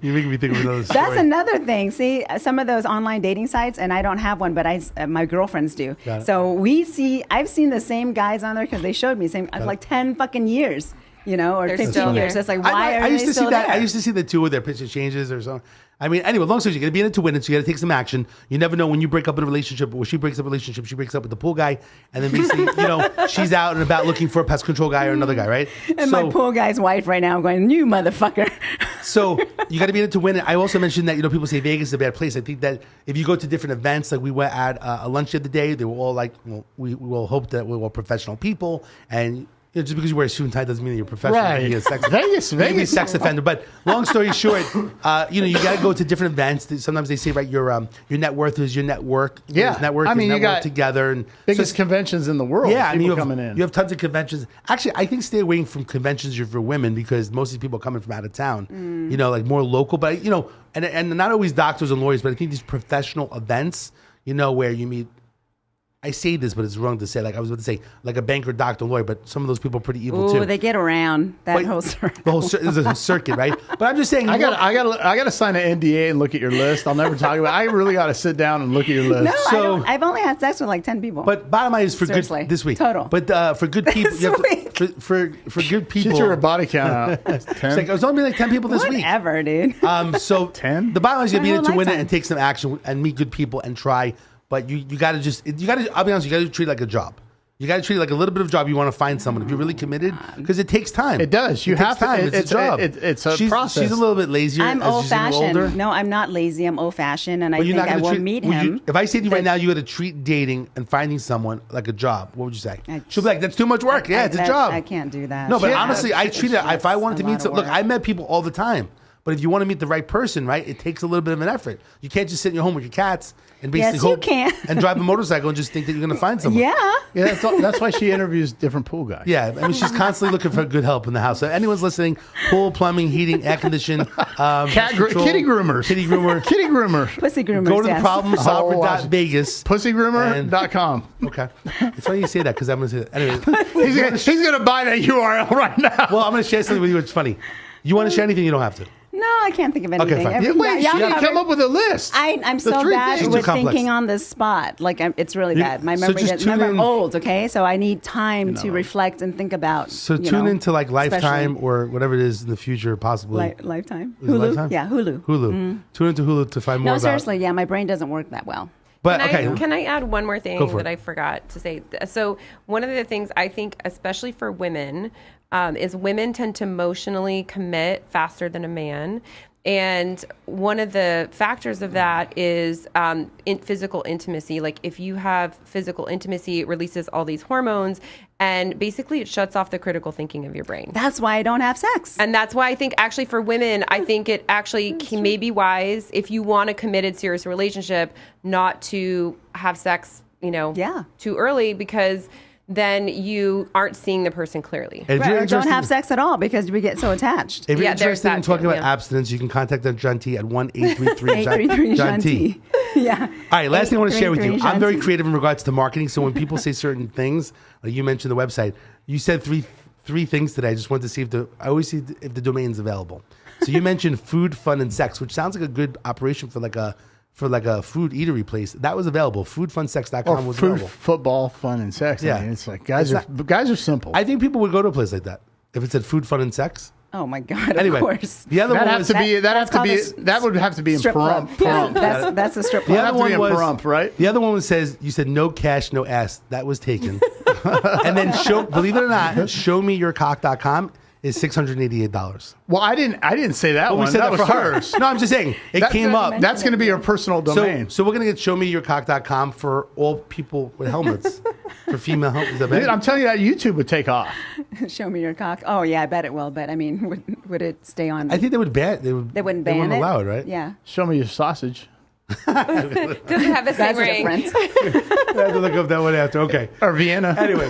you're making me think of another story. That's another thing. See, some of those online dating sites, and I don't have one, but my girlfriends do. Got it. So I've seen the same guys on there because they showed me like 10 fucking years, or They're 15 still years. there. It's like, why are I used they to still see that. there? I used to see the two with their picture changes or something. I mean, anyway, long story, you got to be in it to win it, so you got to take some action. You never know when you break up in a relationship, or she breaks up a relationship, she breaks up with the pool guy, and then basically, she's out and about looking for a pest control guy or another guy, right? And my poor guy's wife right now going, you motherfucker. So you got to be in it to win it. I also mentioned that people say Vegas is a bad place. I think that if you go to different events, like we went at a lunch the other day, they were all like, we will hope that we're all professional people, and just because you wear a suit and tie doesn't mean that you're professional. Right. You're a sex, Vegas. you can be a sex offender. But long story short, you got to go to different events. Sometimes they say, right, your net worth is your network. Yeah. Network. I mean, you you got together and Biggest conventions in the world. yeah, I mean, people coming in. you have tons of conventions. Actually, I think stay away from conventions for women because most of these people are coming from out of town. Like more local. But and not always doctors and lawyers, but I think these professional events, where you meet. I say this, but it's wrong to say. Like I was about to say, like a banker, doctor, lawyer, but some of those people are pretty evil too. Ooh, they get around that But whole circle. The whole there's a circuit, right? But I'm just saying. I got to sign an NDA and look at your list. I'll never talk about it. I really got to sit down and look at your list. No, So- I've only had sex with like 10 people. But bottom line is for Seriously. good this week Total. But for good people, you have This to, for good people. She threw her body count out. It's like, it was only like 10 people this week. Whatever, dude. So 10? The bottom line is you My be in it whole to win it lifetime. and take some action and meet good people and try. But you got to I'll be honest, you got to treat it like a job. You got to treat it like a little bit of job. You want to find someone if you're really committed because it takes time. It does. You It takes have to. time. It's a job. It's a she's, process. She's a little bit lazier. I'm as she's getting older. old-fashioned. No, I'm not lazy. I'm old-fashioned, and I But you're think not I gonna will treat- meet would him. you- if I say to you right now, you got to treat dating and finding someone like a job. What would you say? I- She'll be like, "That's too much work." Yeah, it's a job. I can't do that. No, but Shit. honestly, I treat it. If I wanted to That's a meet lot some, of look, work. I met people all the time. But if you want to meet the right person, right, it takes a little bit of an effort. You can't just sit in your home with your cats and basically Yes, you hope can. and drive a motorcycle and just think that you're going to find someone. Yeah. Yeah, that's why she interviews different pool guys. Yeah, I mean, she's constantly looking for good help in the house. So anyone's listening, pool, plumbing, heating, air condition, Kitty groomers. kitty groomer. Kitty groomer. Pussy groomers, Go to the yes. problem solver watch it. Vegas. Pussygroomer.com. Okay. It's funny you say that because I'm going to say that. Anyway, He's gonna buy that URL right now. well, I'm going to share something with you. It's funny. You want to share anything? You don't have to. No, I can't think of anything. fine. Every- Wait, yeah, she yeah, gotta come up with a list. I'm The so three bad things. Too with complex. thinking on the spot. Like it's really You- bad. My so memory. just Doesn't, tune remember, in- I'm old. Okay, so I need time to reflect and think about. So you tune know, into like Lifetime especially- or whatever it is in the future, possibly. Lifetime. Is it Hulu. Lifetime? Yeah, Hulu. Hulu. Tune into Hulu to find more No, about. seriously. Yeah, my brain doesn't work that well. But okay. Can I add one more thing Go for that it. I forgot to say? So one of the things I think, especially for women, is women tend to emotionally commit faster than a man. And one of the factors of that is in physical intimacy. Like if you have physical intimacy, it releases all these hormones, and basically it shuts off the critical thinking of your brain. That's why I don't have sex. And that's why I think actually for women, I think it actually may be wise if you want a committed, serious relationship, not to have sex, Yeah. too early, because then you aren't seeing the person clearly. If you're Right, or don't interested- have sex at all because we get so attached. If you're Yeah, there's interested in that talking too, about yeah. abstinence, you can contact John T at 1-833 833 John T. Yeah. All right, last thing I want to share with you. 833 I'm very John T. creative in regards to marketing. So when people say certain things, like you mentioned the website, you said three things today. I just wanted to see I always see if the domain's available. So you mentioned food, fun, and sex, which sounds like a good operation for like a for like a food eatery place, that was available. Foodfunsex.com was food, available. football, fun, and sex. Yeah. I mean, it's like guys are simple. I think people would go to a place like that if it said food, fun, and sex. Oh my God! Anyway, of course. the other that one have was to be. That that's have to be. called a That would have to be in strip club. Pahrump. Yeah, that's a strip The club. other have to be one in was Pahrump, right? The other one says you said no cash, no ass. That was taken. And then believe it or not, showmeyourcock.com is $688. Well, I didn't say that Well, one. we said that that was for her. hers. No, I'm just saying it came up. That's going to be your personal domain. So we're gonna get showmeyourcock.com for all people with helmets for female helmets. Is that Dude, bad? I'm telling you that YouTube would take off. Show me your cock. Oh yeah, I bet it will. But I mean, would it stay on? I think they would ban. They wouldn't ban wouldn't it. allow it, right? Yeah. Show me your sausage. Doesn't have the same That's ring. different. I have to look up that one after. Okay. Or Vienna. Anyway,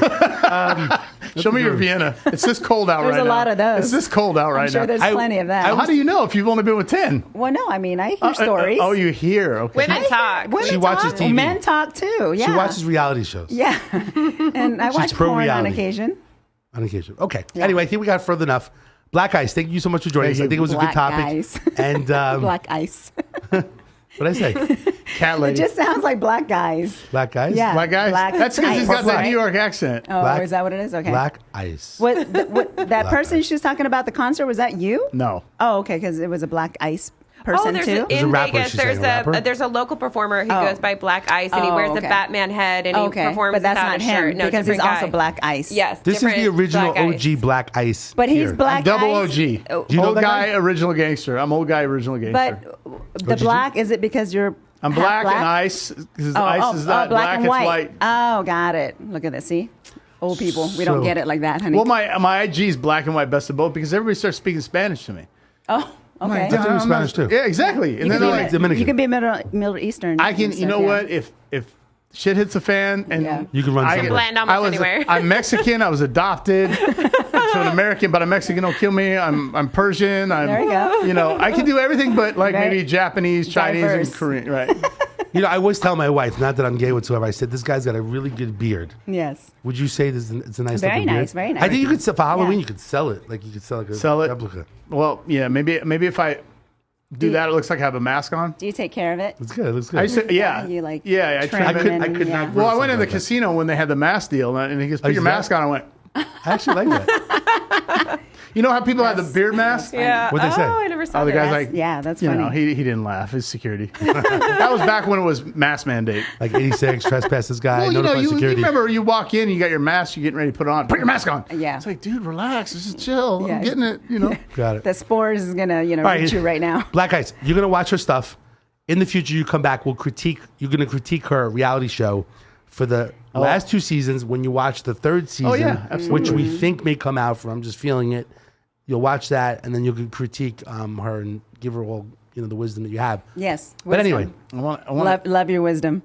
Show me your Vienna. It's this cold out There's right now. a lot of those. It's this cold out right I'm sure now. there's plenty of that. How do you know if you've only been with 10? Well, no, I mean, I hear stories. Oh, you hear. Okay. Women talk. Women She watches talk. TV. Men talk too. Yeah. she watches reality shows Yeah. And I watch pro porn on reality. occasion. on occasion. Okay. Yeah. Anyway, I think we got further enough. Black Ice, thank you so much for joining us. I Thank think it was a good Black topic. Ice. And Black ice. what did I say? Cat It lady. just sounds like black guys. Black Guys? Yeah. Black guys? Black That's because he's ice. got that Black. New York accent. Oh, Black- is that what it is? Okay. Black Ice. What that person she was talking about the concert, was that you? No. Oh, okay, because it was a black ice person Oh, there's too. There's a in rapper, Vegas. she's saying, a rapper? There's a local performer who Oh. goes by Black Ice, and he Oh, wears the okay. Batman head, and Okay, he performs but that's without not a him shirt. No, because he's different also guy. black ice. Yes, This is the different original Black Ice. OG Black Ice. But he's here. black Double ice. OG. Do you know Old that guy, guy? original gangster. I'm old guy, original gangster. But the black, is it because you're I'm half black, and ice. Because ice is not black and it's white. white. Oh, got it. Look at this. See? Old people. We don't So- get it like that, honey. Well, my IG is black and white, best of both, because everybody starts speaking Spanish to me. oh, okay. That's in Spanish too. Yeah, exactly. And You then can they're be like, a- Dominican. You can be Middle Eastern. I can, and you stuff, know yeah. what? If shit hits the fan and Yeah. You can run I somewhere. Land almost anywhere. I'm Mexican. I was adopted to an American, but a Mexican don't kill me. I'm Persian. There you go. You know, I can do everything, but like Very maybe Japanese, Chinese, diverse. and Korean. Right? You know, I always tell my wife, not that I'm gay whatsoever, I said, this guy's got a really good beard. Yes. Would you say this it's a nice Very looking beard? nice, very nice. I think you could, for Halloween, Yeah. you could sell it. Like, you could sell like a Sell it. replica. Well, yeah. Maybe if I do that, it looks like I have a mask on. Do you take care of it? It's good. It looks good. I used to, yeah. You like yeah. I trim trim it it. and- I could yeah. not. Well, I went in the Something like that. casino when they had the mask deal, and he goes, "Put you your did mask that? on." I went, I actually like that. "You know how people have the beard mask?" Yeah. What'd they say? Oh, I never saw Oh, the that. guy's like, Yeah, that's you funny. know, he didn't laugh. His security. That was back when it was mask mandate. Like 86, trespass this guy, Well, you know, notify you security. remember you walk in, you got your mask, you're getting ready to put it on. Put your mask on. Yeah. It's like, dude, relax. This is chill. Yeah. I'm getting it. You know. Got it. The spores is gonna, All right. reach you right now. Black Ice, you're going to watch her stuff. In the future, you come back, you're going to critique her reality show for the last 2 seasons. When you watch the 3rd season, yeah, absolutely. which we think may come out from, I'm just feeling it. You'll watch that, and then you can critique her and give her all the wisdom that you have. Yes. But anyway, wisdom. I want. love your wisdom.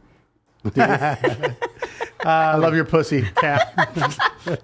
I love your pussy, cat. but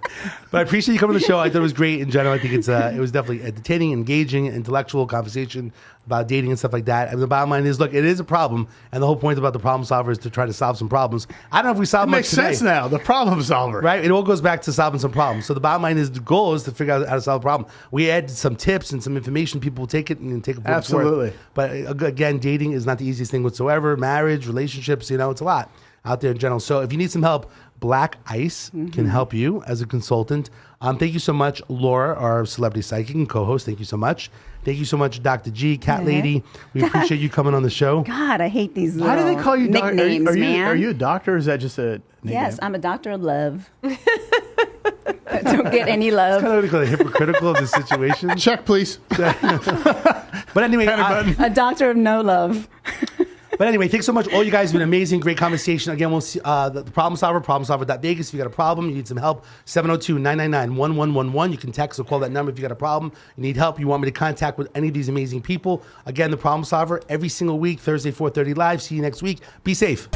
I appreciate you coming to the show. I thought it was great in general. I think it was definitely entertaining, engaging, intellectual conversation about dating and stuff like that. And the bottom line is, look, it is a problem, and the whole point about the problem solver is to try to solve some problems. I don't know if we solve It much makes today. sense now. The problem solver. Right? It all goes back to solving some problems. So the bottom line is the goal is to figure out how to solve a problem. We add some tips and some information. People will take it and take it for what it's worth. Absolutely. But again, dating is not the easiest thing whatsoever. Marriage, relationships, it's a lot out there in general. So if you need some help, Black Ice can help you as a consultant. Thank you so much, Laura, our celebrity psychic and co-host. Thank you so much. Thank you so much, Dr. G, Cat Lady. We appreciate you coming on the show. God, I hate these Why do they call you doctor? nicknames, man. Are you a doctor or is that just a nickname? Yes, I'm a doctor of love. Don't get any love. Kind of what they call it, hypocritical of the situation. Check, please. But anyway, A doctor of no love. But anyway, thanks so much. All you guys have been amazing. Great conversation. Again, we'll see the problem solver, problemsolver.vegas. If you got a problem, you need some help, 702-999-1111. You can text or call that number if you got a problem. You need help. You want me to contact with any of these amazing people. Again, the problem solver every single week, Thursday, 4:30 live. See you next week. Be safe.